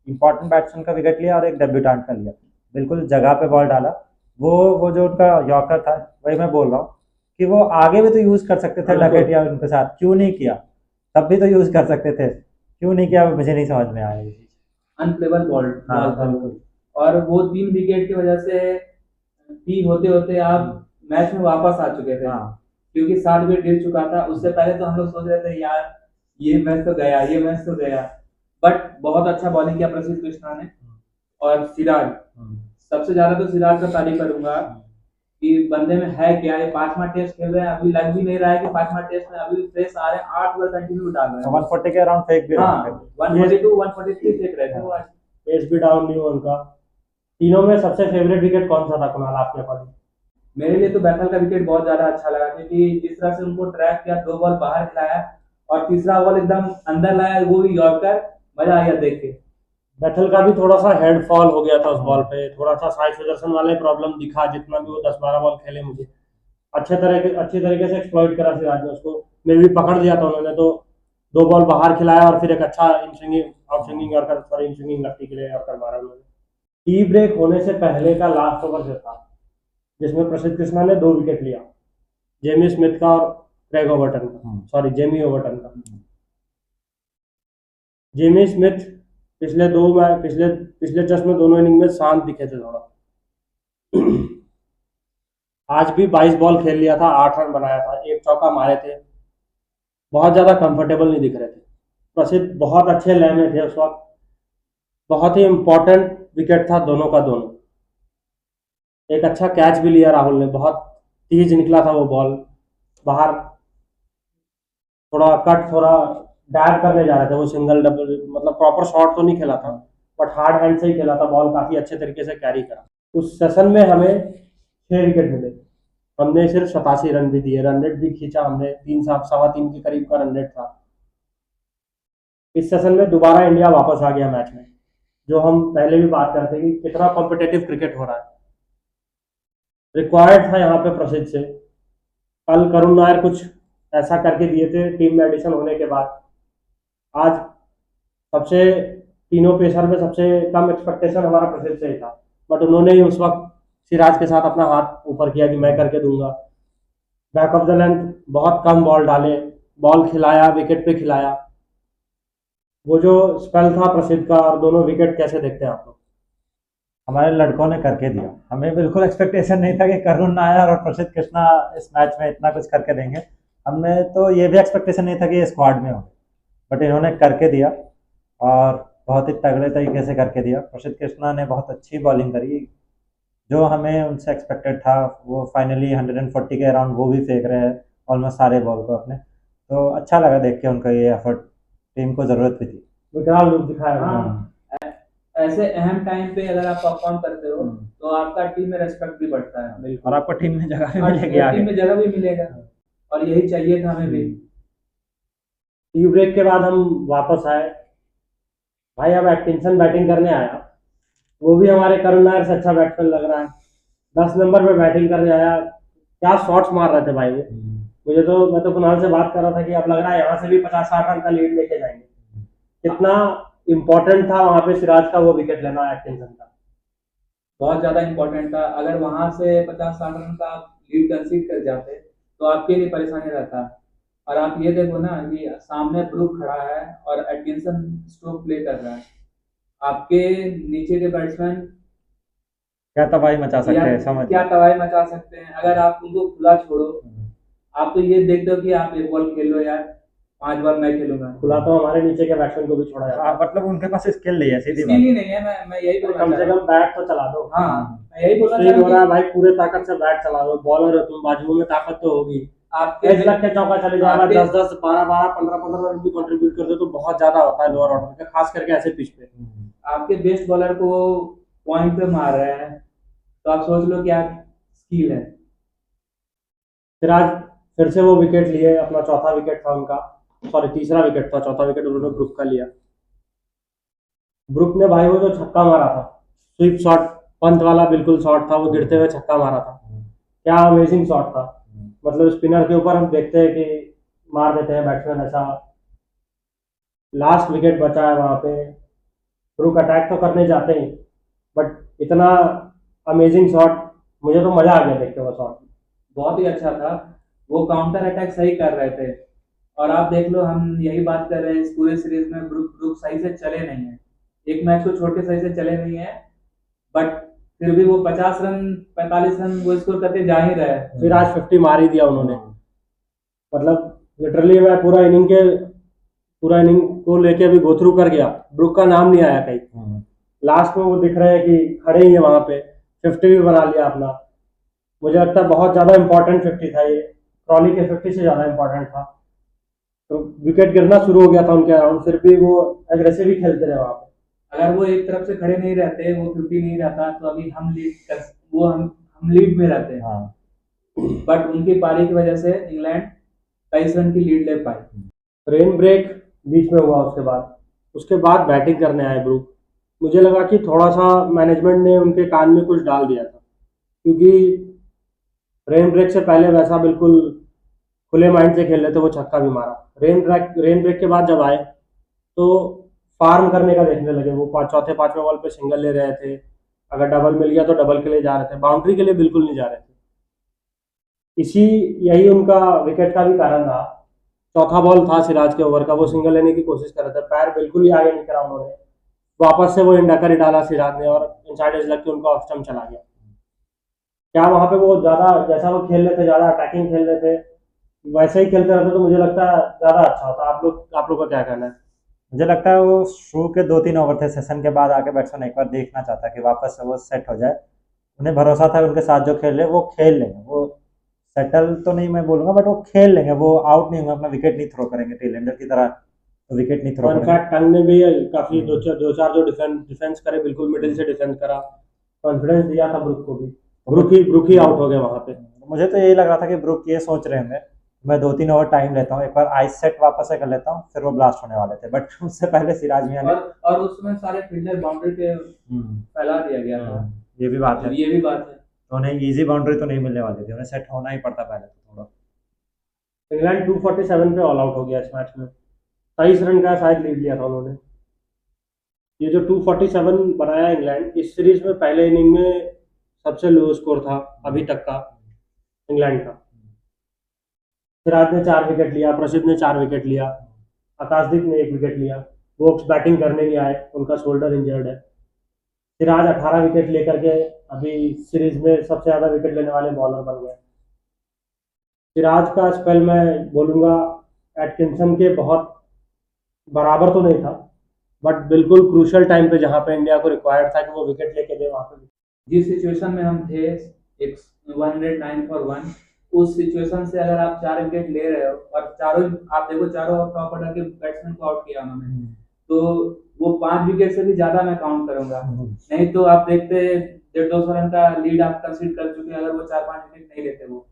इंपॉर्टेंट बैट्समैन का विकेट लिया और एक डेब्यूटेंट का लिया, बिल्कुल जगह पे बॉल डाला, वो जो उनका यॉर्कर था, वही मैं बोल रहा हूँ कि वो आगे भी तो यूज कर सकते थे बिल्कुल। डकेट या उनके साथ, क्यों नहीं किया? तब भी तो यूज कर सकते थे, क्यों नहीं किया मुझे नहीं समझ में आया ये चीज। अनप्लेबल बॉल हाँ बॉल था वो। बिल्कुल। और वो 3 विकेट की वजह से टी होते होते आप मैच में वापस आ चुके थे, हाँ क्योंकि 7 विकेट गिर चुका था। उससे पहले तो हम लोग सोच रहे थे यार ये मैच तो गया, ये मैच तो गया। बट बहुत अच्छा बॉलिंग किया प्रसिद्ध कृष्णा ने। और सिराज, सबसे ज्यादा तो सिराज का तारीफ करूंगा कि बंदे में है क्या। ये 5वां टेस्ट खेल रहे हैं, अभी लग भी नहीं रहा है कि 5वां टेस्ट में अभी फ्रेश आ रहे हैं। 8 ओवर कंटिन्यू डाल रहे हैं। 140 के अराउंड फेंक भी रहे हाँ, थे। 142 143 फेंक रहे थे वो आज। पेस भी डाउन नहीं हुआ उनका। तीनों में सबसे फेवरेट विकेट कौन सा था कुणाल आपके अकॉर्डिंग? मेरे लिए तो बैथल का विकेट बहुत ज्यादा अच्छा लगा, क्योंकि जिस तरह से उनको ट्रैक किया, 2 बॉल बाहर खिलाया और तीसरा बॉल एकदम अंदर लाया, वो भी यॉर्कर। मजा आ गया देख के। बैथल का भी थोड़ा सा हेड फॉल हो गया था उस बॉल पे, थोड़ा सा साइड सुदर्शन वाले प्रॉब्लम दिखा, जितना भी वो 10-12 बॉल खेले मुझे अच्छी तरीके से एक्सप्लॉइट करा सिराज ने उसको। मे भी पकड़ लिया था उन्होंने तो 2 बॉल बाहर खिलाया और फिर एक अच्छा इन swinging out swinging yorker, sorry इन स्विंगिंग लेफ्टी के लिए यॉर्कर मारा उन्होंने। टी ब्रेक होने से पहले का लास्ट ओवर जो था, जिसमें प्रसिद्ध कृष्णा ने 2 विकेट लिया, जेमी स्मिथ का और क्रेग ओवर्टन का, सॉरी जेमी ओवर्टन का। जेमी स्मिथ पिछले पिछले टेस्ट में दोनों इनिंग में शांत दिखे थे थोड़ा। आज भी 22 बॉल खेल लिया था, 8 रन बनाया था, एक चौका मारे थे। बहुत ज्यादा कंफर्टेबल नहीं दिख रहे थे। प्रसिद्ध बहुत अच्छे लय में थे उस वक्त। बहुत ही इंपॉर्टेंट विकेट था दोनों का दोनों। एक अच्छा कैच भी लिया राहुल ने, बहुत तेज निकला था वो बॉल बाहर। थोड़ा कट, थोड़ा डायर करने जा रहे थे वो, सिंगल डबल, मतलब प्रॉपर शॉट तो नहीं खेला था, बट हार्ड हैंड से ही खेला था बॉल, काफी अच्छे तरीके से कैरी करा। उस सेशन में हमें 6 विकेट मिले। हमने सिर्फ 87 रन भी दिए, रन रेट भी खींचा हमने, 3 सवा 3 के करीब का रन रेट था। इस सेशन में दोबारा इंडिया वापस आ गया मैच में, जो हम पहले भी बात करते थे कि कितना कॉम्पिटेटिव क्रिकेट हो रहा है। रिक्वायर्ड था यहाँ पे प्रसिद्ध से। कल करुण नायर कुछ ऐसा करके दिए थे टीम में एडिशन होने के बाद। आज सबसे तीनों पेसर में सबसे कम एक्सपेक्टेशन हमारा प्रसिद्ध से ही था, बट उन्होंने ही उस वक्त सिराज के साथ अपना हाथ ऊपर किया कि मैं करके दूंगा। बैक ऑफ द लेंथ बहुत कम बॉल डाले, बॉल खिलाया, विकेट पे खिलाया। वो जो स्पेल था प्रसिद्ध का, और दोनों विकेट कैसे देखते हैं आप लोग? हमारे लड़कों ने करके दिया। हमें बिल्कुल एक्सपेक्टेशन नहीं था कि करुण नायर और प्रसिद्ध कृष्णा इस मैच में इतना कुछ करके देंगे। हमें तो ये भी एक्सपेक्टेशन नहीं था कि ये स्क्वाड में हो, बट इन्होंने करके दिया और बहुत ही तगड़े तरीके से करके दिया। प्रसिद्ध कृष्णा ने बहुत अच्छी बॉलिंग करी, जो हमें उनसे एक्सपेक्टेड था। वो फाइनली 140 के अराउंड वो भी फेंक रहे हैं ऑलमोस्ट सारे बॉल को अपने। तो अच्छा लगा देख के उनका ये एफर्ट, टीम को ज़रूरत भी थी। विकराल रूप दिखाया हाँ, उन्होंने। ऐसे अहम टाइम पे अगर आप परफॉर्म करते हो तो आपका टीम में रेस्पेक्ट भी बढ़ता है, और आपको टीम में जगह भी और मिलेगी आगे। टीम में जगह भी मिलेगा। और यही चाहिए था हमें भी। टी ब्रेक के बाद हम वापस आए। भाई अब एटकिंसन बैटिंग करने आया, वो भी हमारे करुण नायर से अच्छा बैट्समैन लग रहा है। 10 नंबर पे बैटिंग करने आया, क्या शॉट्स मार रहे थे भाई वो। मैं तो कुणाल से बात कर रहा था कि अब लग रहा है यहाँ से भी 50-60 रन का लीड लेके जाएंगे। कितना इंपॉर्टेंट था वहां पे सिराज का वो विकेट लेना एटकिंसन का। बहुत ज्यादा इंपॉर्टेंट था। अगर वहां से 50-60 रन का आप लीड कंसीड कर जाते तो आपके लिए परेशानी रहता। और आप ये देखो ना कि सामने ब्रुक खड़ा है और एटकिंसन स्ट्रोक प्ले कर रहा है। आपके नीचे के बैट्समैन क्या तबाही मचा सकते हैं, समझ क्या तबाही मचा सकते हैं अगर आप उनको खुला छोड़ो। आप तो ये देखते हो कि आप 1 बॉल खेल लो यार, 5 बॉल मैं खेलूंगा। खुला तो हमारे नीचे के बैट्समैन को भी छोड़ा जाता है। मतलब उनके पास स्किल नहीं है, सीधी इसके लिए नहीं है, मैं यही बोलना कम चाह से रहा हूँ। कम बैट तो चला दो। हाँ, मैं यही बोलना स्विंग चाह हो रहा रहा है हूँ भाई, पूरे ताकत से बैट चला दो। बॉलर हो तुम, बाजुओं में ताकत तो होगी। आपके 1 लाख के चौका चले जाएगा, आपके 10-10, 12-12, 15-15 रन भी कंट्रीब्यूट कर दो तो बहुत ज्यादा होता है लोअर ऑर्डर का, खास करके ऐसे पिच पे। आपके बेस्ट बॉलर को पॉइंट पे मार रहे हैं, तो आप सोच लो क्या स्किल है। फिर आज फिर से वो विकेट लिए, अपना चौथा विकेट था उनका, सॉरी तीसरा विकेट था, चौथा विकेट उन्होंने ब्रुक का लिया। ब्रुक ने भाई वो जो छक्का मारा था, स्वीप शॉट, पंत वाला बिल्कुल शॉट था, वो गिरते हुए छक्का मारा था। क्या अमेजिंग शॉट था। मतलब स्पिनर के ऊपर हम देखते हैं कि मार देते हैं बैट्समैन, ऐसा लास्ट विकेट बचा है वहां पे। ब्रुक अटैक तो करने जाते ही, बट इतना अमेजिंग शॉट मुझे तो मजा आ गया देख के वो शॉट। बहुत ही अच्छा था। वो काउंटर अटैक सही कर रहे थे। और आप देख लो, हम यही बात कर रहे हैं, इस पूरे सीरीज में ब्रुक ब्रुक सही से चले नहीं है। एक मैच को छोड़ के सही से चले नहीं है। बट फिर भी वो 50 रन 45 रन वो स्कोर करके जा ही रहे हैं। फिर आज 50 मार ही दिया उन्होंने। मतलब लिटरली मैं पूरा इनिंग को लेके अभी गो थ्रू कर गया, ब्रुक का नाम नहीं आया कहीं। लास्ट में वो दिख रहे हैं कि खड़े ही है वहां पे, 50 भी बना लिया अपना। मुझे लगता है बहुत ज्यादा इंपॉर्टेंट 50 था ये, क्रॉली के 50 से ज्यादा इंपॉर्टेंट था। तो विकेट गिरना शुरू हो गया था उनके अराउंड, फिर भी वो एग्रेसिव ही खेलते रहे वहां पे। अगर वो एक तरफ से खड़े नहीं रहते, वो 50 नहीं रहता, तो अभी हम लीड में रहते। हाँ। बट उनकी पारी की वजह से इंग्लैंड 23 रन की लीड ले पाई। रेन ब्रेक बीच में हुआ, उसके बाद बैटिंग करने आए ब्रुक। मुझे लगा कि थोड़ा सा मैनेजमेंट ने उनके कान में कुछ डाल दिया था, क्योंकि रेन ब्रेक से पहले वैसा बिल्कुल खुले माइंड से खेल रहे थे, वो छक्का भी मारा। रेन ब्रेक के बाद जब आए तो फार्म करने का देखने लगे। वो चौथे पांचवें बॉल पे सिंगल ले रहे थे, अगर डबल मिल गया तो डबल के लिए जा रहे थे, बाउंड्री के लिए बिल्कुल नहीं जा रहे थे। इसी यही उनका विकेट का भी कारण था। चौथा बॉल था सिराज के ओवर का, वो सिंगल लेने की कोशिश कर रहे थे, पैर बिल्कुल ही आगे नहीं करा उन्होंने। वापस से वो इंडकर ही डाला सिराज ने और इनसाइड एज लग के उनका ऑफ स्टंप चला गया। क्या वहां पे वो ज्यादा, जैसा वो खेल रहे थे, ज्यादा अटैकिंग खेल रहे थे, वैसे ही खेलते रहते तो मुझे लगता है ज्यादा अच्छा होता। आप लोग का क्या कहना है? मुझे लगता है वो शुरू के 2-3 ओवर थे, सेशन के बाद आके बैट्समैन एक बार देखना चाहता कि वापस से वो सेट हो जाए। उन्हें भरोसा था उनके साथ जो खेल रहे वो खेल लेंगे, वो सेटल तो नहीं मैं बोलूंगा, बट वो खेल लेंगे, वो आउट नहीं होंगे, अपना विकेट नहीं थ्रो करेंगे टेलेंडर की तरह, तो विकेट नहीं थ्रो करेंगे। इनफैक्ट टंग ने भी काफी दो चार जो डिफेंस करे, बिल्कुल मिडिल से डिफेंस करा, कॉन्फिडेंस दिया था ब्रुक को भी। ब्रुक ही आउट हो गए वहां पे। मुझे तो यही लग रहा था कि ब्रुक ये सोच रहे होंगे मैं 2-3 ओवर टाइम लेता हूँ, एक बार आइस सेट वापस से कर लेता हूँ, फिर वो ब्लास्ट होने वाले थे, बट उससे पहले सिराज मियां ने और उसमें सारे फील्डर बाउंड्री पे फैला दिया गया था। ये भी बात है, ये भी बात है। तो उन्हें इजी बाउंड्री तो नहीं मिलने वाली थी, उन्हें सेट होना ही पड़ता पहले तो थोड़ा। इंग्लैंड 247 पे ऑल आउट हो गया इस मैच में। 23 रन का शायद लीड लिया था उन्होंने। ये जो 247 बनाया इंग्लैंड, इस सीरीज में पहले इनिंग में सबसे लो स्कोर था अभी तक का इंग्लैंड का। सिराज ने 4 विकेट लिया, प्रसिद्ध ने 4 विकेट लिया, आकाशदीप ने 1 विकेट लिया। वो बैटिंग करने नहीं आए, उनका शोल्डर इंजर्ड है। सिराज 18 विकेट लेकर के अभी सीरीज में सबसे ज्यादा विकेट लेने वाले बॉलर बन गए। सिराज का स्पेल मैं बोलूंगा एटकिंसन के बहुत बराबर तो नहीं था, बट बिल्कुल क्रूशियल टाइम पे जहां पे इंडिया को रिक्वायर्ड था कि वो विकेट लेके दे, वहां पे। जिस सिचुएशन में हम थे, एक 109 फॉर 1, उस सिचुएशन से अगर आप 4 विकेट ले रहे हो और चारों, आप देखो चारों टॉप ऑर्डर के बैट्समैन को आउट किया उन्होंने, तो वो 5 विकेट से भी ज्यादा मैं काउंट करूंगा। नहीं तो आप देखते 150 रन का लीड आप कंसीड कर चुके अगर वो 4-5 विकेट नहीं लेते। वो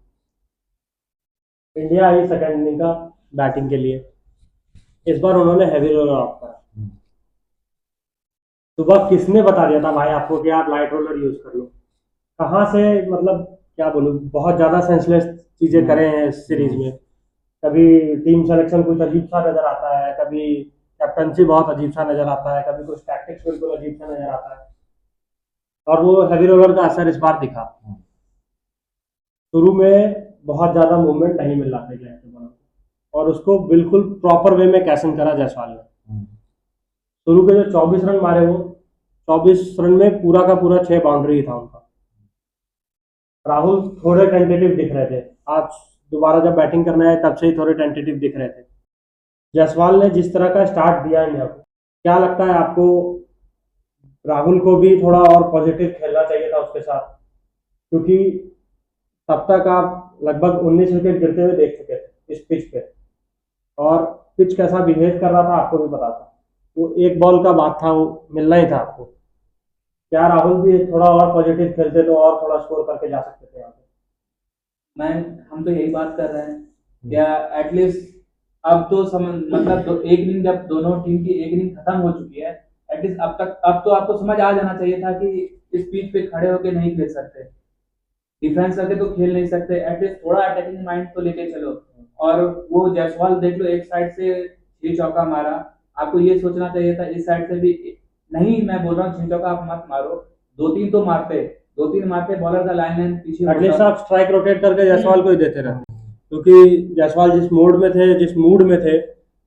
इंडिया आई सेकंड इनिंग का बैटिंग के लिए। इस बार उन्होंने हैवी रोलर ऑफ करा। सुबह किसने बता दिया था भाई आपको कि आप लाइट रोलर यूज कर लो? कहाँ से, मतलब क्या बोलूं, बहुत ज्यादा सेंसलेस चीजें करे हैं इस सीरीज में। कभी टीम सिलेक्शन कुछ अजीब सा नजर आता है, कभी कैप्टनसी बहुत अजीब सा नजर आता है, कभी कुछ टैक्टिक्स बिल्कुल अजीब सा नजर आता है, और वो हैवी रोलर का असर इस बार दिखा। शुरू में बहुत ज्यादा मूवमेंट नहीं मिल रहा था इंग्लैंड के बॉलर को, और उसको बिल्कुल प्रॉपर वे में कैसन करा जायसवाल ने। शुरू के जो 24 रन मारे, वो 24 रन में पूरा का पूरा 6 बाउंड्री था उनका। राहुल थोड़े टेंटेटिव दिख रहे थे, आज दोबारा जब बैटिंग करना है तब से ही थोड़े टेंटेटिव दिख रहे थे। जायसवाल ने जिस तरह का स्टार्ट दिया इंडिया को, क्या लगता है आपको राहुल को भी थोड़ा और पॉजिटिव खेलना चाहिए था उसके साथ? क्योंकि तब तक आप लगभग 19 विकेट गिरते हुए देख चुके थे इस पिच पे, और पिच कैसा बिहेव कर रहा था आपको भी पता था। वो एक बॉल का बात था, वो मिलना ही था आपको। क्या राहुल भी थोड़ा और पॉजिटिव खेलते तो और थोड़ा स्कोर करके जा सकते थे यहाँ पे? हम तो यही बात कर रहे हैं, क्या एटलीस्ट अब तो मतलब एक इनिंग जब दोनों टीम की एक इनिंग खत्म हो चुकी है, एटलीस्ट अब तो आपको समझ आ जाना चाहिए था कि इस पिच पे खड़े होके नहीं खेल सकते, डिफेंस करके तो खेल नहीं सकते, एटलीस्ट थोड़ा अटैकिंग माइंड तो लेके चलो। और वो जायसवाल देख लो, एक साइड से 6 चौका मारा, आपको ये सोचना चाहिए था इस साइड से भी। नहीं, मैं बोल रहा हूँ 6 चौका आप मत मारो, 2-3 तो मारते, 2-3 मारते बॉलर का लाइन लाइन पीछे एटलीस्ट होता। आप स्ट्राइक रोटेट करके जायसवाल को ही देते रहे, क्योंकि जायसवाल जिस मोड में थे, जिस मूड में थे,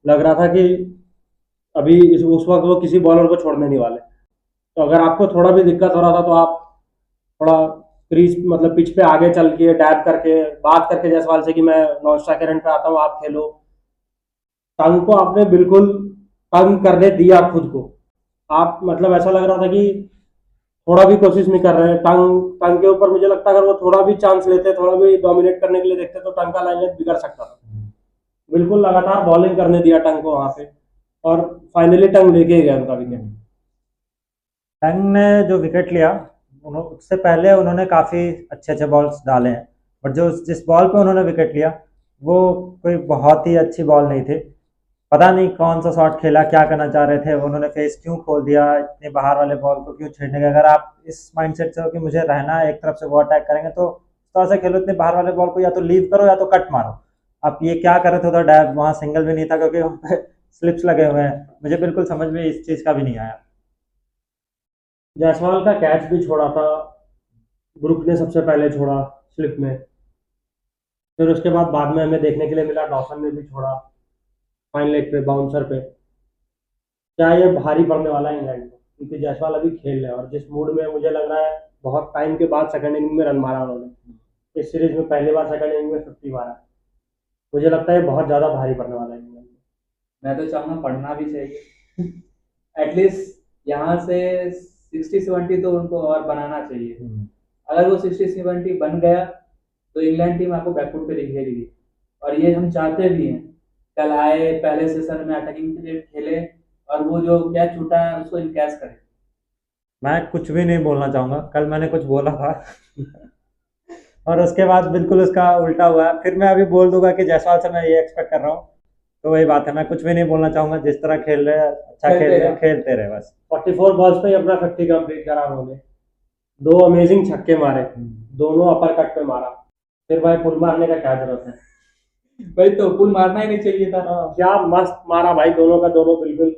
लग रहा था कि अभी उस वक्त वो किसी बॉलर को छोड़ने नहीं वाले। तो अगर आपको थोड़ा भी दिक्कत हो रहा था तो आप थोड़ा क्रीज मतलब पिच पे आगे चल के डैब करके बात करके जायसवाल से कि मैं नॉन स्ट्राइक रन पे आता हूँ, आप खेलो। टंग को आपने बिल्कुल तंग करने दिया खुद को। आप मतलब ऐसा लग रहा था कि थोड़ा भी कोशिश नहीं कर रहे हैं। टंग टंग के ऊपर मुझे लगता है अगर वो थोड़ा भी चांस लेते, थोड़ा भी डोमिनेट करने के लिए देखते तो टंग का लाइनअप बिगड़ सकता था। बिल्कुल लगातार बॉलिंग करने दिया टंग को वहां पे, और फाइनली टंग लेके गया उनका विकेट। टंग ने जो विकेट लिया, उससे पहले उन्होंने काफ़ी अच्छे अच्छे बॉल्स डाले हैं, बट जो जिस बॉल पे उन्होंने विकेट लिया वो कोई बहुत ही अच्छी बॉल नहीं थी। पता नहीं कौन सा शॉट खेला, क्या करना चाह रहे थे, उन्होंने फेस क्यों खोल दिया, इतने बाहर वाले बॉल को क्यों छेड़ने का। अगर आप इस माइंडसेट से हो कि मुझे रहना है, एक तरफ से वो अटैक करेंगे तो इस तरह से खेलो, इतने बाहर वाले बॉल को या तो लीव करो या तो कट मारो। आप ये क्या कर रहे थे उधर? डैब वहाँ सिंगल भी नहीं था क्योंकि वहाँ पे स्लिप्स लगे हुए हैं। मुझे बिल्कुल समझ में इस चीज़ का भी नहीं आया। जायसवाल का कैच भी छोड़ा था, ब्रुक ने सबसे पहले छोड़ा स्लिप में। फिर उसके बाद में हमें देखने के लिए मिला डॉसन ने भी छोड़ा फाइन लेग पे बाउंसर पे। क्या ये भारी पड़ने वाला है इंग्लैंड को, क्योंकि जायसवाल अभी खेल रहे हैं और जिस मूड में मुझे लग रहा है बहुत टाइम के बाद सेकंड इनिंग में रन मारा उन्होंने। इस सीरीज में पहली बार सेकंड इनिंग में 50 मारा। मुझे लगता है बहुत ज्यादा भारी पड़ने वाला है इंग्लैंड को। मैं तो चाहूंगा पढ़ना भी चाहिए। एटलीस्ट यहाँ से 60-70 तो उनको और बनाना चाहिए। अगर वो 60-70 बन गया तो इंग्लैंड टीम आपको बैकफुट पे दिखेगी, और ये हम चाहते भी हैं। कल आए पहले सेशन में अटैकिंग क्रिकेट खेले और वो जो कैच छूटा है उसको इनकैच करे। मैं कुछ भी नहीं बोलना चाहूँगा, कल मैंने कुछ बोला था और उसके बाद बिल्कुल उसका उल्टा हुआ है। फिर मैं अभी बोल दूंगा कि जायसवाल से मैं ये एक्सपेक्ट कर रहा हूँ, तो वही बात है। मैं कुछ भी नहीं बोलना चाहूँगा, जिस तरह खेल रहे हैं अच्छा खेल रहे हैं, खेलते रहे बस। 44 बॉल्स पे ही अपना 50 कंप्लीट करा उन्होंने। 2 अमेजिंग छक्के मारे, दोनों अपर कट पे मारा। फिर भाई पुल मारने का क्या जरूरत है? भाई तो पुल मारना ही नहीं चाहिए था। क्या मस्त मारा भाई, दोनों का दोनों बिल्कुल।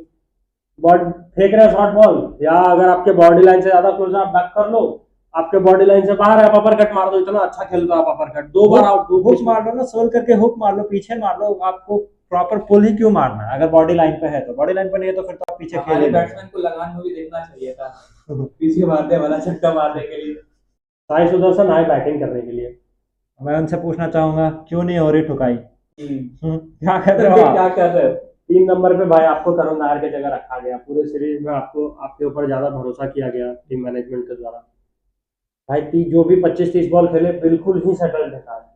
बॉल फेंक रहे शॉर्ट बॉल, या अगर आपके बॉडी लाइन से ज्यादा क्लोज आप बैक कर लो, आपके बॉडी लाइन से बाहर है आप अपर कट मार दो। इतना अच्छा खेलता आप अपर कट, 2 बार आउट। हुक मार लो ना, सोल करके हुक मार लो, पीछे मार लो। आपको प्रॉपर पुल ही क्यों मारना है? अगर बॉडी लाइन पे है तो, बॉडी लाइन पे नहीं है तो फिर तो आप पीछे खेल हमारे ही बैट्समैन को लगान मूवी देखना चाहिए था पीछे मारने वाला छक्का मारने के लिए। साई सुदर्शन आए बैटिंग करने के लिए। मैं उनसे पूछना चाहूंगा क्यों नहीं हो रही ठुकाई? हम्म। क्या कर रहे हो आप? क्या कर रहे हो? 3 नंबर पे भाई आपको करुण नायर की जगह रखा गया। पूरे सीरीज में आपको आपके ऊपर ज्यादा भरोसा किया गया टीम मैनेजमेंट के द्वारा। भाई जो भी 25-30 बॉल खेले बिल्कुल ही सेटल था।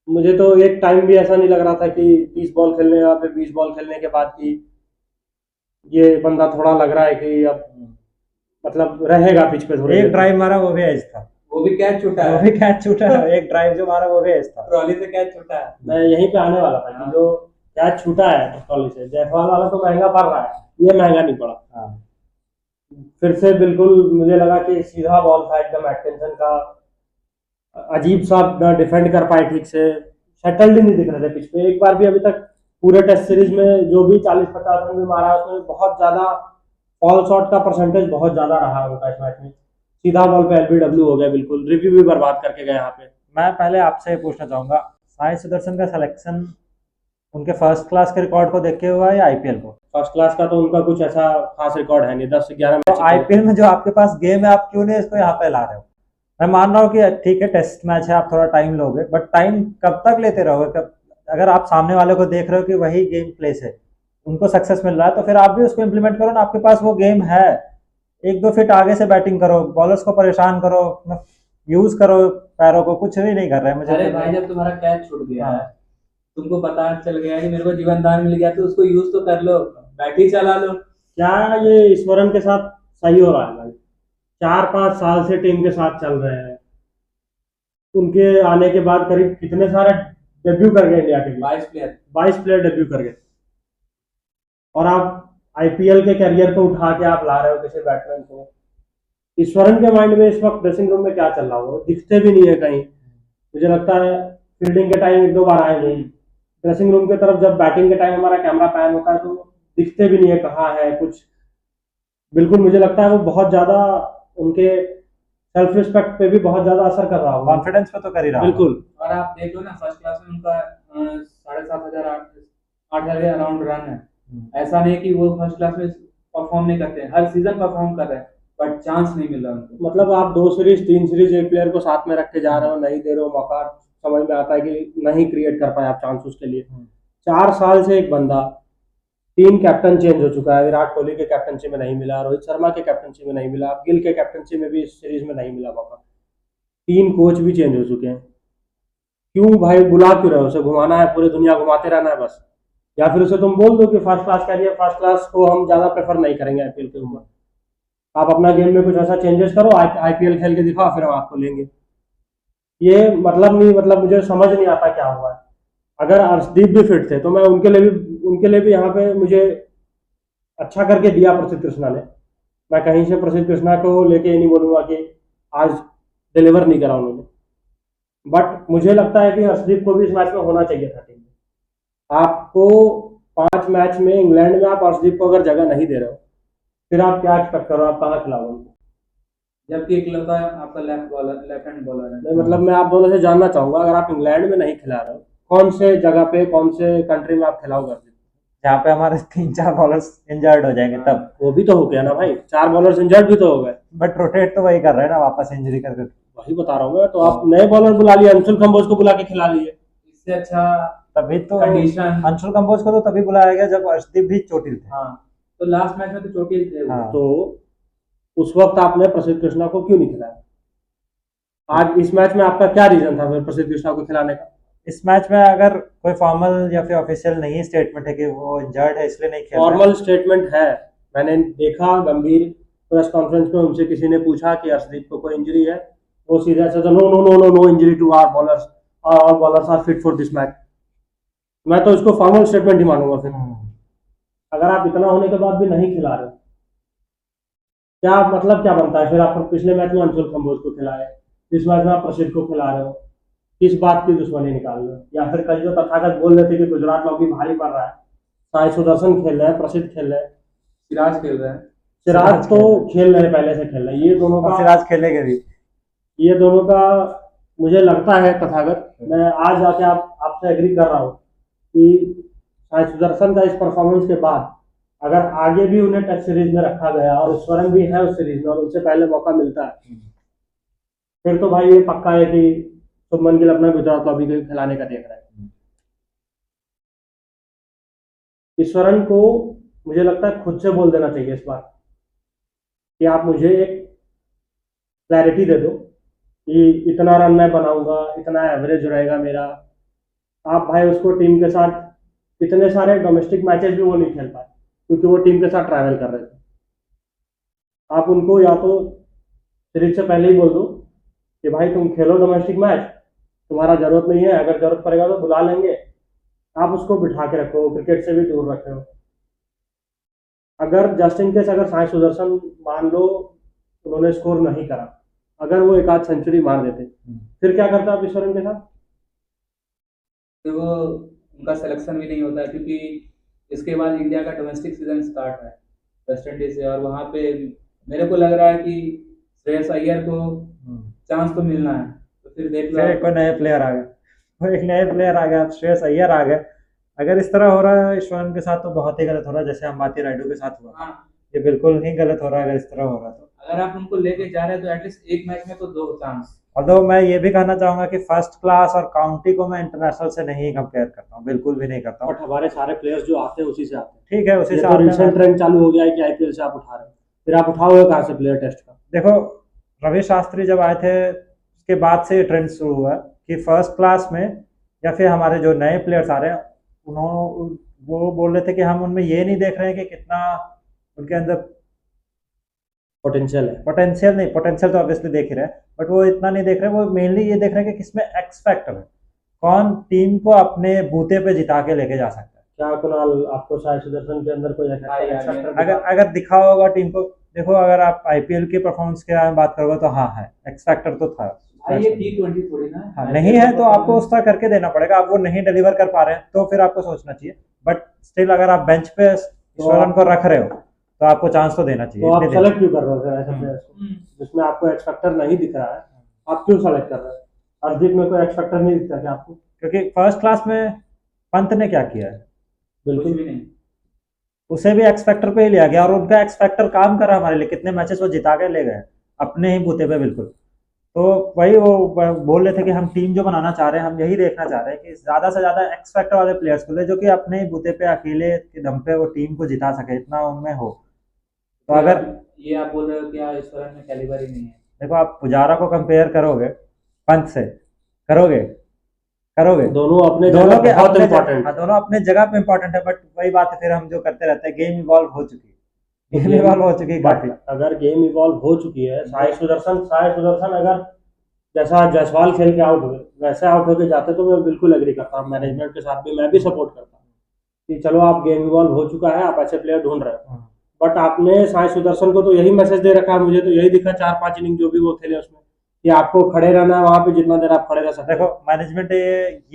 मुझे तो एक टाइम भी ऐसा नहीं लग रहा था कि 30 बॉल खेलने या फिर 20 बॉल खेलने के बाद कि ये बंदा थोड़ा लग रहा है कि अब मतलब रहेगा पिच पे थोड़ी एक देर। ड्राइव मारा वो भी एज था, वो भी कैच छूटा वो है। भी कैच छूटा है। एक ड्राइव जो मारा वो भी एज था। ट्रॉली से कैच छूटा है। मैं यहीं पे आने वाला था कि जो कैच छूटा है कॉली से, जायसवाल वाला तो महंगा पड़ रहा है, ये महंगा नहीं पड़ा। हाँ। फिर से बिल्कुल मुझे लगा कि सीधा बॉल था एकदम एटकिंसन का। अजीब सा ना डिफेंड कर पाए ठीक से, सेटल्ड ही नहीं दिख रहे थे पिच पे एक बार भी। अभी तक पूरे टेस्ट सीरीज में जो भी 40-50 रन भी मारा है उसमें बहुत ज्यादा फॉल शॉट का परसेंटेज बहुत ज्यादा रहा उनका इस मैच में। सीधा बॉल पे एलबीडब्ल्यू हो गया, बिल्कुल रिव्यू भी बर्बाद करके गए यहाँ पे। मैं पहले आपसे ये पूछना चाहूंगा, साई सुदर्शन का सिलेक्शन उनके फर्स्ट क्लास के रिकॉर्ड को देख के हुआ है या आईपीएल को? फर्स्ट क्लास का तो उनका कुछ ऐसा खास रिकॉर्ड है नहीं, 10-11 तो मैच। आईपीएल में जो आपके पास गेम है, आप क्यों नहीं इसको यहाँ पे ला रहे हो? मैं मान रहा हूँ कि ठीक है टेस्ट मैच है, आप थोड़ा टाइम लोगे, बट टाइम कब तक लेते रहोगे? कब, अगर आप सामने वाले को देख रहे हो कि वही गेम प्ले से उनको सक्सेस मिल रहा है तो फिर आप भी उसको इम्प्लीमेंट करो ना। आपके पास वो गेम है, 1-2 फीट आगे से बैटिंग करो, बॉलर्स को परेशान करो, यूज करो पैरों को। कुछ भी नहीं कर रहे हैं मुझे। अरे भाई जब तुम्हारा कैच छूट गया हाँ। है, तुमको पता चल गया कि मेरे को जीवन दान मिल गया, तो उसको यूज तो कर लो, बैटरी चला लो। क्या ये ईश्वरन के साथ सही हो रहा है भाई? 4-5 साल से टीम के साथ चल रहे हैं, उनके आने के बाद करीब कितने सारे डेब्यू कर गए इंडिया के लिए? 22 प्लेयर डेब्यू कर गए। और आप आईपीएल के कैरियर को उठा के आप ला रहे हो किसी बैट्समैन को। ईश्वरन के माइंड में इस वक्त ड्रेसिंग रूम में क्या चल रहा हो, दिखते भी नहीं है कहीं। मुझे लगता है फील्डिंग के टाइम 1-2 बार आए नहीं, ड्रेसिंग रूम की तरफ जब बैटिंग के टाइम हमारा कैमरा पैन होता है तो दिखते भी नहीं है कहाँ है कुछ। बिल्कुल मुझे लगता है वो बहुत ज्यादा उनके सेल्फ रिस्पेक्ट पे भी बहुत ज्यादा असर कर रहा होगा। कॉन्फिडेंस पे तो कर ही रहा होगा। बिल्कुल। और आप देख लो ना, फर्स्ट क्लास में उनका 7,500 8,000 के अराउंड रन है। ऐसा नहीं कि वो फर्स्ट क्लास में परफॉर्म नहीं करते हैं, हर सीजन परफॉर्म कर रहे हैं, बट चांस नहीं मिल रहा उनको। मतलब आप 2 सीरीज 3 सीरीज एक प्लेयर को साथ में रख के जा रहे हो, नहीं दे रहे हो मौका, समझ में आता है कि नहीं क्रिएट कर पाए आप चांस उसके लिए। 4 साल से एक बंदा, 3 कैप्टन चेंज हो चुका है, विराट कोहली के कैप्टनसी में नहीं मिला, रोहित शर्मा के कैप्टनसी में नहीं मिला, गिल के कैप्टनसी में भी इस सीरीज में नहीं मिला मौका, 3 कोच भी चेंज हो चुके हैं। क्यों भाई, बुला क्यों रहे हो? उसे घुमाना है, पूरी दुनिया घुमाते रहना है बस? या फिर उसे तुम बोल दो कि first class career, first class को हम ज्यादा प्रेफर नहीं करेंगे आईपीएल के ऊपर, आप अपना गेम में कुछ ऐसा चेंजेस करो, आईपीएल खेल के दिखाओ, फिर हम आपको लेंगे। ये मतलब नहीं, मतलब मुझे समझ नहीं आता क्या हुआ है। अगर अर्शदीप भी फिट थे तो मैं उनके लिए भी यहाँ पे मुझे अच्छा करके दिया प्रसिद्ध कृष्णा ने। मैं कहीं से प्रसिद्ध कृष्णा को लेके ये नहीं बोलूंगा कि आज डिलीवर नहीं करा उन्होंने, बट मुझे लगता है कि अर्शदीप को भी इस मैच में होना चाहिए था टीम में। आपको 5 मैच में इंग्लैंड में आप अर्शदीप को अगर जगह नहीं दे रहे हो, फिर आप क्या एक्सपेक्ट करो, आप कहाँ खिलाओ उनको? जबकि इकलौता आपका लेफ्ट हैंड बॉलर है। नहीं, मतलब मैं आप दोनों से जानना चाहूंगा, अगर आप इंग्लैंड में नहीं खिला रहे हो, कौन से जगह पे, कौन से कंट्री में आप खिलाओगे अर्शदीप? जहाँ पे हमारे 3-4 बॉलर्स इंजर्ड हो जाएंगे तब। वो भी तो हो गया ना भाई, 4 बॉलर्स इंजर्ड भी तो हो गए। बट रोटेट तो वही कर रहे हैं ना, वापस इंजरी करके। वही बता रहा हूँ मैं, तो आप नए बॉलर बुला लिए, अंशुल कंबोज को बुला के खिला लिए। इससे अच्छा तभी तो कंडीशन। अंशुल कंबोज को तो तभी बुलाया गया जब अर्शदीप भी चोटिल थे। हाँ, तो लास्ट मैच में तो चोटिल थे वो। हाँ। तो उस वक्त आपने प्रसिद्ध कृष्णा को क्यों नहीं खिलाया? आज इस मैच में आपका क्या रीजन था फिर प्रसिद्ध कृष्णा को खिलाने का? इस मैच में अगर कोई फॉर्मल या फिर ऑफिशियल नहीं स्टेटमेंट है कि वो इंजर्ड है इसलिए नहीं खेल रहा है। फॉर्मल स्टेटमेंट है, मैंने देखा गंभीर प्रेस कॉन्फ्रेंस में उनसे किसी ने पूछा कि अर्शदीप को कोई इंजरी है, वो सीधे ऐसे no no no no no injury to our bowlers, all bowlers are fit for this match. मैं तो इसको फॉर्मल स्टेटमेंट ही मानूंगा फिर। अगर आप इतना होने के बाद भी नहीं खिला रहे, क्या मतलब क्या बनता है फिर? आप पिछले मैच में अंशुल कंबोज को खिलाए, इस मैच में आप प्रसिद्ध को खिला रहे हो, किस बात की दुश्मनी निकाल रहे हो? या फिर कल जो तथागत बोल रहे थे कि गुजरात में अभी भारी पड़ रहा है, साई सुदर्शन खेल रहे हैं, प्रसिद्ध खेल रहे हैं, सिराज खेल रहा है। सिराज तो खेल रहे हैं, पहले से खेल रहे हैं, ये दोनों का, सिराज खेलेंगे भी। ये दोनों का मुझे लगता है तथागत, मैं आज आके आपसे एग्री कर रहा हूँ कि साई सुदर्शन का इस परफॉर्मेंस के बाद अगर आगे भी उन्हें टेस्ट सीरीज में रखा गया और ईश्वरन भी है उस सीरीज में और उनसे पहले मौका मिलता है, फिर तो भाई ये पक्का है कि शुभमन गिल अपना गुजरात लॉबी को खिलाने का देख रहा है। ईश्वरन को मुझे लगता है खुद से बोल देना चाहिए इस बार कि आप मुझे एक क्लैरिटी दे दो कि इतना रन मैं बनाऊंगा, इतना एवरेज रहेगा मेरा। आप भाई उसको टीम के साथ इतने सारे डोमेस्टिक मैचेस भी वो नहीं खेल पाए क्योंकि वो टीम के साथ ट्रैवल कर रहे थे। आप उनको या तो सीरीज से पहले ही बोल दो कि भाई तुम खेलो डोमेस्टिक मैच, तुम्हारा जरूरत नहीं है, अगर जरूरत पड़ेगा तो बुला लेंगे। आप उसको बिठा के रखो, क्रिकेट से भी दूर रखो। अगर जस्ट इन केस अगर साई सुदर्शन मान लो उन्होंने स्कोर नहीं करा, अगर वो एक आध सेंचुरी मार देते, फिर क्या करता आप ईश्वरन के साथ? फिर वो उनका सिलेक्शन भी नहीं होता है, क्योंकि इसके बाद इंडिया का डोमेस्टिक सीजन स्टार्ट है वेस्ट इंडीज से, और वहाँ पे मेरे को लग रहा है कि श्रेयस अय्यर को चांस तो मिलना है। तो फिर देख लो, फिर कोई नए प्लेयर आ गए, वो एक नए प्लेयर आ गया, श्रेयस अय्यर आ गए। अगर इस तरह हो रहा है ईश्वरन के साथ तो बहुत ही गलत हो रहा है, जैसे अंबाती रायडू के साथ हुआ। हाँ, ये बिल्कुल ही गलत हो रहा है अगर इस तरह हो रहा है तो। अगर आप उनको लेके जा रहे हैं तो एटलीस्ट एक मैच में तो दो चांस। और मैं ये भी कहना चाहूंगा कि फर्स्ट क्लास और काउंटी को मैं इंटरनेशनल से नहीं कंपेयर करता हूँ, बिल्कुल भी नहीं करता हूँ। बट हमारे सारे प्लेयर्स जो आते हैं उसी से आते हैं। ठीक है, उसी ये से तो आते हैं। रिसेंट ट्रेंड चालू हो गया है कि आईपीएल से आप उठा रहे हो, फिर आप उठाओगे कहाँ से प्लेयर टेस्ट का? देखो, रवि शास्त्री जब आए थे उसके बाद से ये ट्रेंड शुरू हुआ कि फर्स्ट क्लास में या फिर हमारे जो नए प्लेयर्स आ रहे हैं उन्होंने वो बोल रहे थे कि हम उनमें ये नहीं देख रहे हैं कि कितना उनके अंदर पोटेंशियल है। पोटेंशियल नहीं, पोटेंशियल तो ऑब्वियसली देख ही रहे हैं, बट वो इतना नहीं देख रहे, वो मेनली ये देख रहे हैं कि किसमें एक्स फैक्टर है, कौन टीम को अपने बूते पे जिता के लेके जा सकता है। क्या कुणाल आपको साई सुदर्शन के अंदर कोई अगर दिखा होगा टीम को, देखो अगर आप आईपीएल के परफॉर्मेंस के बारे में बात करोगे तो हाँ है, एक्स फैक्टर तो था। ये T20 थोड़ी ना है। हाँ, नहीं है तो आपको उस तरह करके देना पड़ेगा। आप वो नहीं डिलीवर कर पा रहे हैं तो फिर आपको सोचना चाहिए, बट स्टिल अगर आप बेंच पे ईश्वरन को रख रहे हो तो आपको चांस तो देना चाहिए, तो आप इतने दिन सेलेक्ट क्यों कर रहे हो फिर ऐसे प्लेयर्स को हम्म। जिसमें आपको एक्स फैक्टर नहीं दिख रहा है? आप क्यों सेलेक्ट कर रहे हो? हरदीप में कोई एक्स फैक्टर नहीं दिखता क्या आपको? क्योंकि फर्स्ट क्लास में पंत ने क्या किया है, कुछ बिल्कुल भी नहीं। उसे भी एक्स फैक्टर पे ही लिया गया और उनका एक्स फैक्टर काम करा हमारे लिए, कितने मैचेस वो जिता के ले गए अपने ही बूते पे बिल्कुल। तो वही वो बोल रहे थे कि हम टीम जो बनाना चाह रहे हैं, हम यही देखना चाह रहे हैं कि ज्यादा से ज्यादा एक्स फैक्टर वाले प्लेयर्स को ले, जो कि अपने ही बूते पे अकेले के दम पे वो टीम को जिता सके, इतना उनमें हो। तो अगर ये आप बोल रहे हो कि हाँ ईश्वरन में कैलिबर ही नहीं है। देखो, आप पुजारा को कंपेयर करोगे पंत से, करोगे करोगे दोनों अपने दोनों जगह के बहुत अपने इंपॉर्टेंट हाँ, दोनों अपने जगह पे इंपॉर्टेंट है, बट वही बात है, फिर हम जो करते रहते हैं, गेम इवॉल्व हो चुकी है, गेम इवॉल्व हो चुकी है बट काफी। अगर गेम इवॉल्व हो चुकी है, साई सुदर्शन अगर जैसा जायसवाल खेल के आउट हुए वैसे आउट होके जाते तो मैं बिल्कुल एग्री करता हूँ, मैनेजमेंट के साथ भी मैं भी सपोर्ट करता हूँ कि चलो आप गेम इवॉल्व हो चुका है, आप ऐसे प्लेयर ढूंढ रहे हो। बट आपने साई सुदर्शन को तो यही मैसेज दे रखा है, मुझे तो यही दिखा 4-5 इनिंग जो भी वो खेले उसमें कि आपको खड़े रहना है वहां पे, जितना देर आप खड़े रह सकते देखो, हो। मैनेजमेंट ने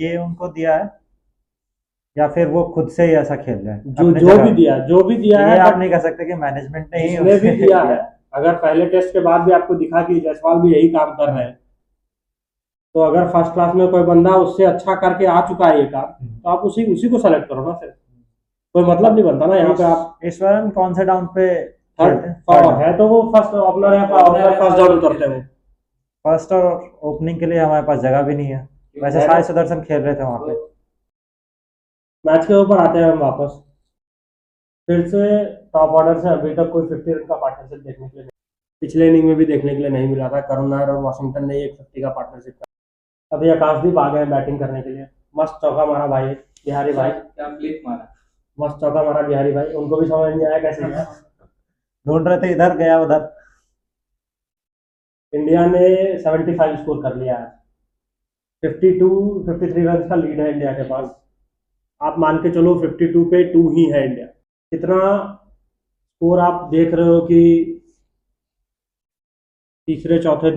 ये उनको दिया है या फिर वो खुद से ही ऐसा खेल रहे हैं जो अपने जो जगह भी दिया जो भी दिया ये है, आप बट नहीं कह सकते कि मैनेजमेंट ने ही जिसने भी उसे दिया है, अगर पहले टेस्ट के बाद भी आपको दिखा कि जायसवाल भी यही काम कर रहे हैं, तो अगर फर्स्ट क्लास में कोई बंदा उससे अच्छा करके आ चुका है ये काम, तो आप उसी उसी को सेलेक्ट करो ना, फिर कोई मतलब नहीं बनता ना यहाँ पे आप ईश्वरन कौन से डाउन पे थर्ड खेलते हैं? है तो वो फर्स्ट ओपनर है, ओपनर फर्स्ट डाउन उतरते हैं वो। फर्स्ट और ओपनिंग के लिए हमारे पास जगह भी नहीं है, वैसे साई सुदर्शन खेल रहे थे वहां पे। मैच के ऊपर आते हैं हम वापस फिर से। टॉप ऑर्डर से अभी तक कोई 50 रन का पार्टनरशिप देखने के लिए नहीं, पिछले इनिंग में भी देखने के लिए नहीं मिला था। करुण नायर और वॉशिंगटन ने एक 50 का पार्टनरशिप किया। अभी आकाशदीप आ गए बैटिंग करने के लिए, मस्त चौका मारा भाई बिहारी भाई, क्या फ्लिक मारा। मस्त चौका मारा बिहारी भाई, उनको भी समझ नहीं आया कैसे गया। ढूंढ रहे थे, इधर गया उधर। इंडिया ने 75 स्कोर कर लिया है, 53 रन का लीड है इंडिया के पास। आप मान के चलो 52 पे 2 ही है इंडिया। कितना स्कोर आप देख रहे हो कि चौथे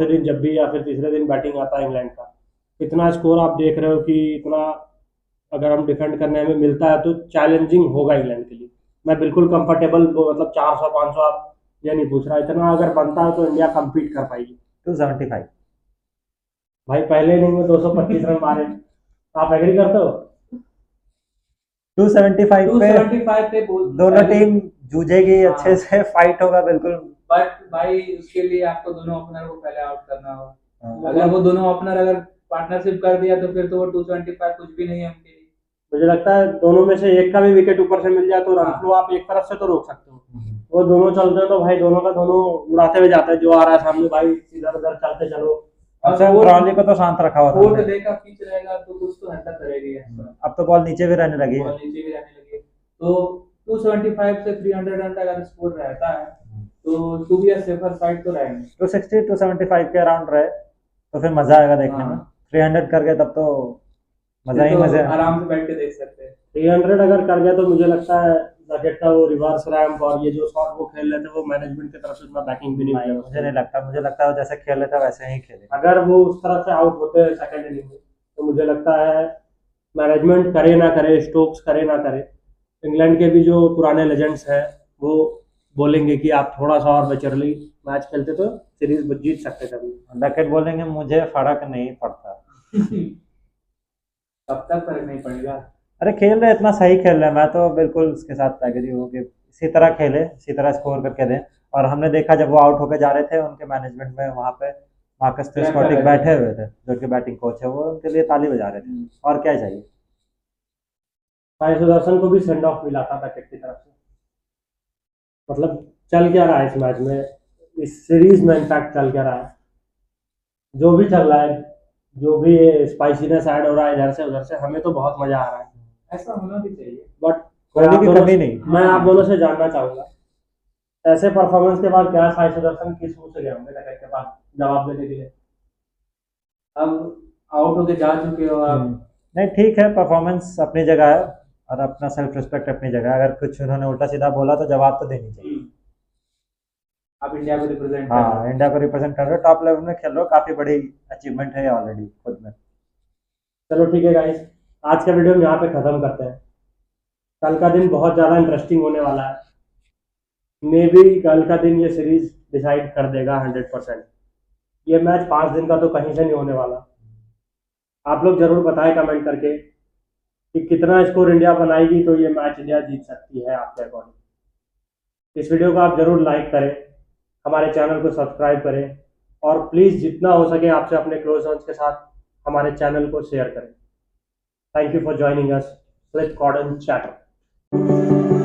दिन जब भी या फिर तीसरे दिन बैटिंग आता है इंग्लैंड का, इतना स्कोर आप देख रहे हो कि इतना अगर हम डिफेंड करने में मिलता है तो चैलेंजिंग होगा इंग्लैंड के लिए। मैं बिल्कुल कंफर्टेबल, मतलब 400-500 आप ये नहीं पूछ रहा, इतना अगर बनता है तो इंडिया कम्पीट कर पाएगी। 275। भाई पहले इनिंग में 225 रन मारे, आप एग्री करते हो? 275 पे 275 पे दोनों टीम जूझेगी, अच्छे से फाइट होगा बिल्कुल। बट भाई उसके लिए आपको दोनों ओपनर को पहले आउट करना होगा। अगर मतलब वो दोनों ओपनर अगर पार्टनरशिप कर दिया तो फिर तो वो 275 कुछ भी नहीं है उनके लिए। मुझे लगता है दोनों में से एक का भी विकेट ऊपर से मिल जाए तो रन हाँ। फ्लो आप एक तरफ से तो रोक सकते हो। वो दोनों चलते हैं तो भाई दोनों का दोनों उड़ाते हुए जाते हैं, जो आ रहा है सामने भाई इधर उधर चलते चलो। अच्छा, ट्रॉली को तो शांत रखा हुआ था फोर्थ हमने। डे का पिच रहेगा तो कुछ तो हरकत करेगी ऐसा। अब तो बॉल नीचे भी रहने लगी है। बॉल नीचे भी रहने लगी है। तो 275 से 300 रन तक अगर स्कोर रहता है तो to be a safer side तो रहेंगे। 260 275 के अराउंड रहे तो फिर मजा आएगा देखने में। 300 कर गए तब तो मजा ही फिर तो मजा। आराम से बैठ के देख सकते हैं। 300 अगर कर गया तो मुझे लगता है रकेट का वो रिवर्स रैम्प और ये जो शॉट वो खेल रहे थे वो मैनेजमेंट की तरफ से उतना बैकिंग भी नहीं नहीं, मिला। मुझे नहीं लगता, मुझे लगता है वो जैसे खेल रहे थे वैसे ही खेले। अगर वो उस तरह से आउट होते हैं सेकंड इनिंग में तो मुझे लगता है मैनेजमेंट करे ना करे, स्टोक्स करे ना करे, इंग्लैंड के भी जो पुराने लेजेंड्स हैं वो बोलेंगे कि आप थोड़ा सा और मेच्योरली मैच खेलते तो सीरीज जीत सकते थे अभी। रकेट बोलेंगे मुझे फर्क नहीं पड़ता। तब तक फर्क नहीं पड़ेगा। अरे खेल रहे, इतना सही खेल रहे हैं, मैं तो बिल्कुल उसके साथ एग्री हूँ कि इसी तरह खेले, इसी तरह स्कोर करके दें। और हमने देखा जब वो आउट होके जा रहे थे उनके मैनेजमेंट में वहाँ पे मार्कस स्कॉटिक बैठे हुए थे, जो कि बैटिंग कोच है, वो उनके लिए ताली बजा रहे थे। और क्या चाहिए। साई सुदर्शन को भी सेंड ऑफ मिला था पैकेट की तरफ से। मतलब चल क्या रहा है इस मैच में, इस सीरीज में इनफैक्ट चल क्या रहा है, जो भी चल रहा है, जो भी स्पाइसीनेस ऐड हो रहा है इधर से उधर से, हमें तो बहुत मजा आ रहा है। ऐसा होना भी चाहिए। बट कोहली की कमी नहीं। मैं आप दोनों से जानना चाहूंगा, ऐसे परफॉर्मेंस के बाद क्या साई सुदर्शन किस मुंह से गए होंगे पैकेट के बाद जवाब देने के लिए? अब आउट होके जा चुके हो आप। नहीं, ठीक है, परफॉर्मेंस अपनी जगह है और अपना सेल्फ रिस्पेक्ट अपनी जगह है। अगर कुछ उन्होंने उल्टा सीधा बोला तो जवाब तो देनी चाहिए। आप इंडिया को रिप्रेजेंट कर रहे हो। हाँ, इंडिया को रिप्रेजेंट कर रहे हो, टॉप लेवल में खेल रहे हो, काफी बड़ी अचीवमेंट है ऑलरेडी खुद में। चलो ठीक है गाइस, आज का वीडियो हम यहाँ पे खत्म करते हैं। कल का दिन बहुत ज़्यादा इंटरेस्टिंग होने वाला है। मे बी कल का दिन ये सीरीज डिसाइड कर देगा 100%। ये मैच 5 दिन का तो कहीं से नहीं होने वाला। आप लोग जरूर बताएं कमेंट करके कि कितना स्कोर इंडिया बनाएगी तो ये मैच इंडिया जीत सकती है आपके अकॉर्डिंग। इस वीडियो को आप जरूर लाइक करें, हमारे चैनल को सब्सक्राइब करें और प्लीज़ जितना हो सके आपसे अपने क्लोज वंस के साथ हमारे चैनल को शेयर करें। Thank you for joining us with cordon chatter.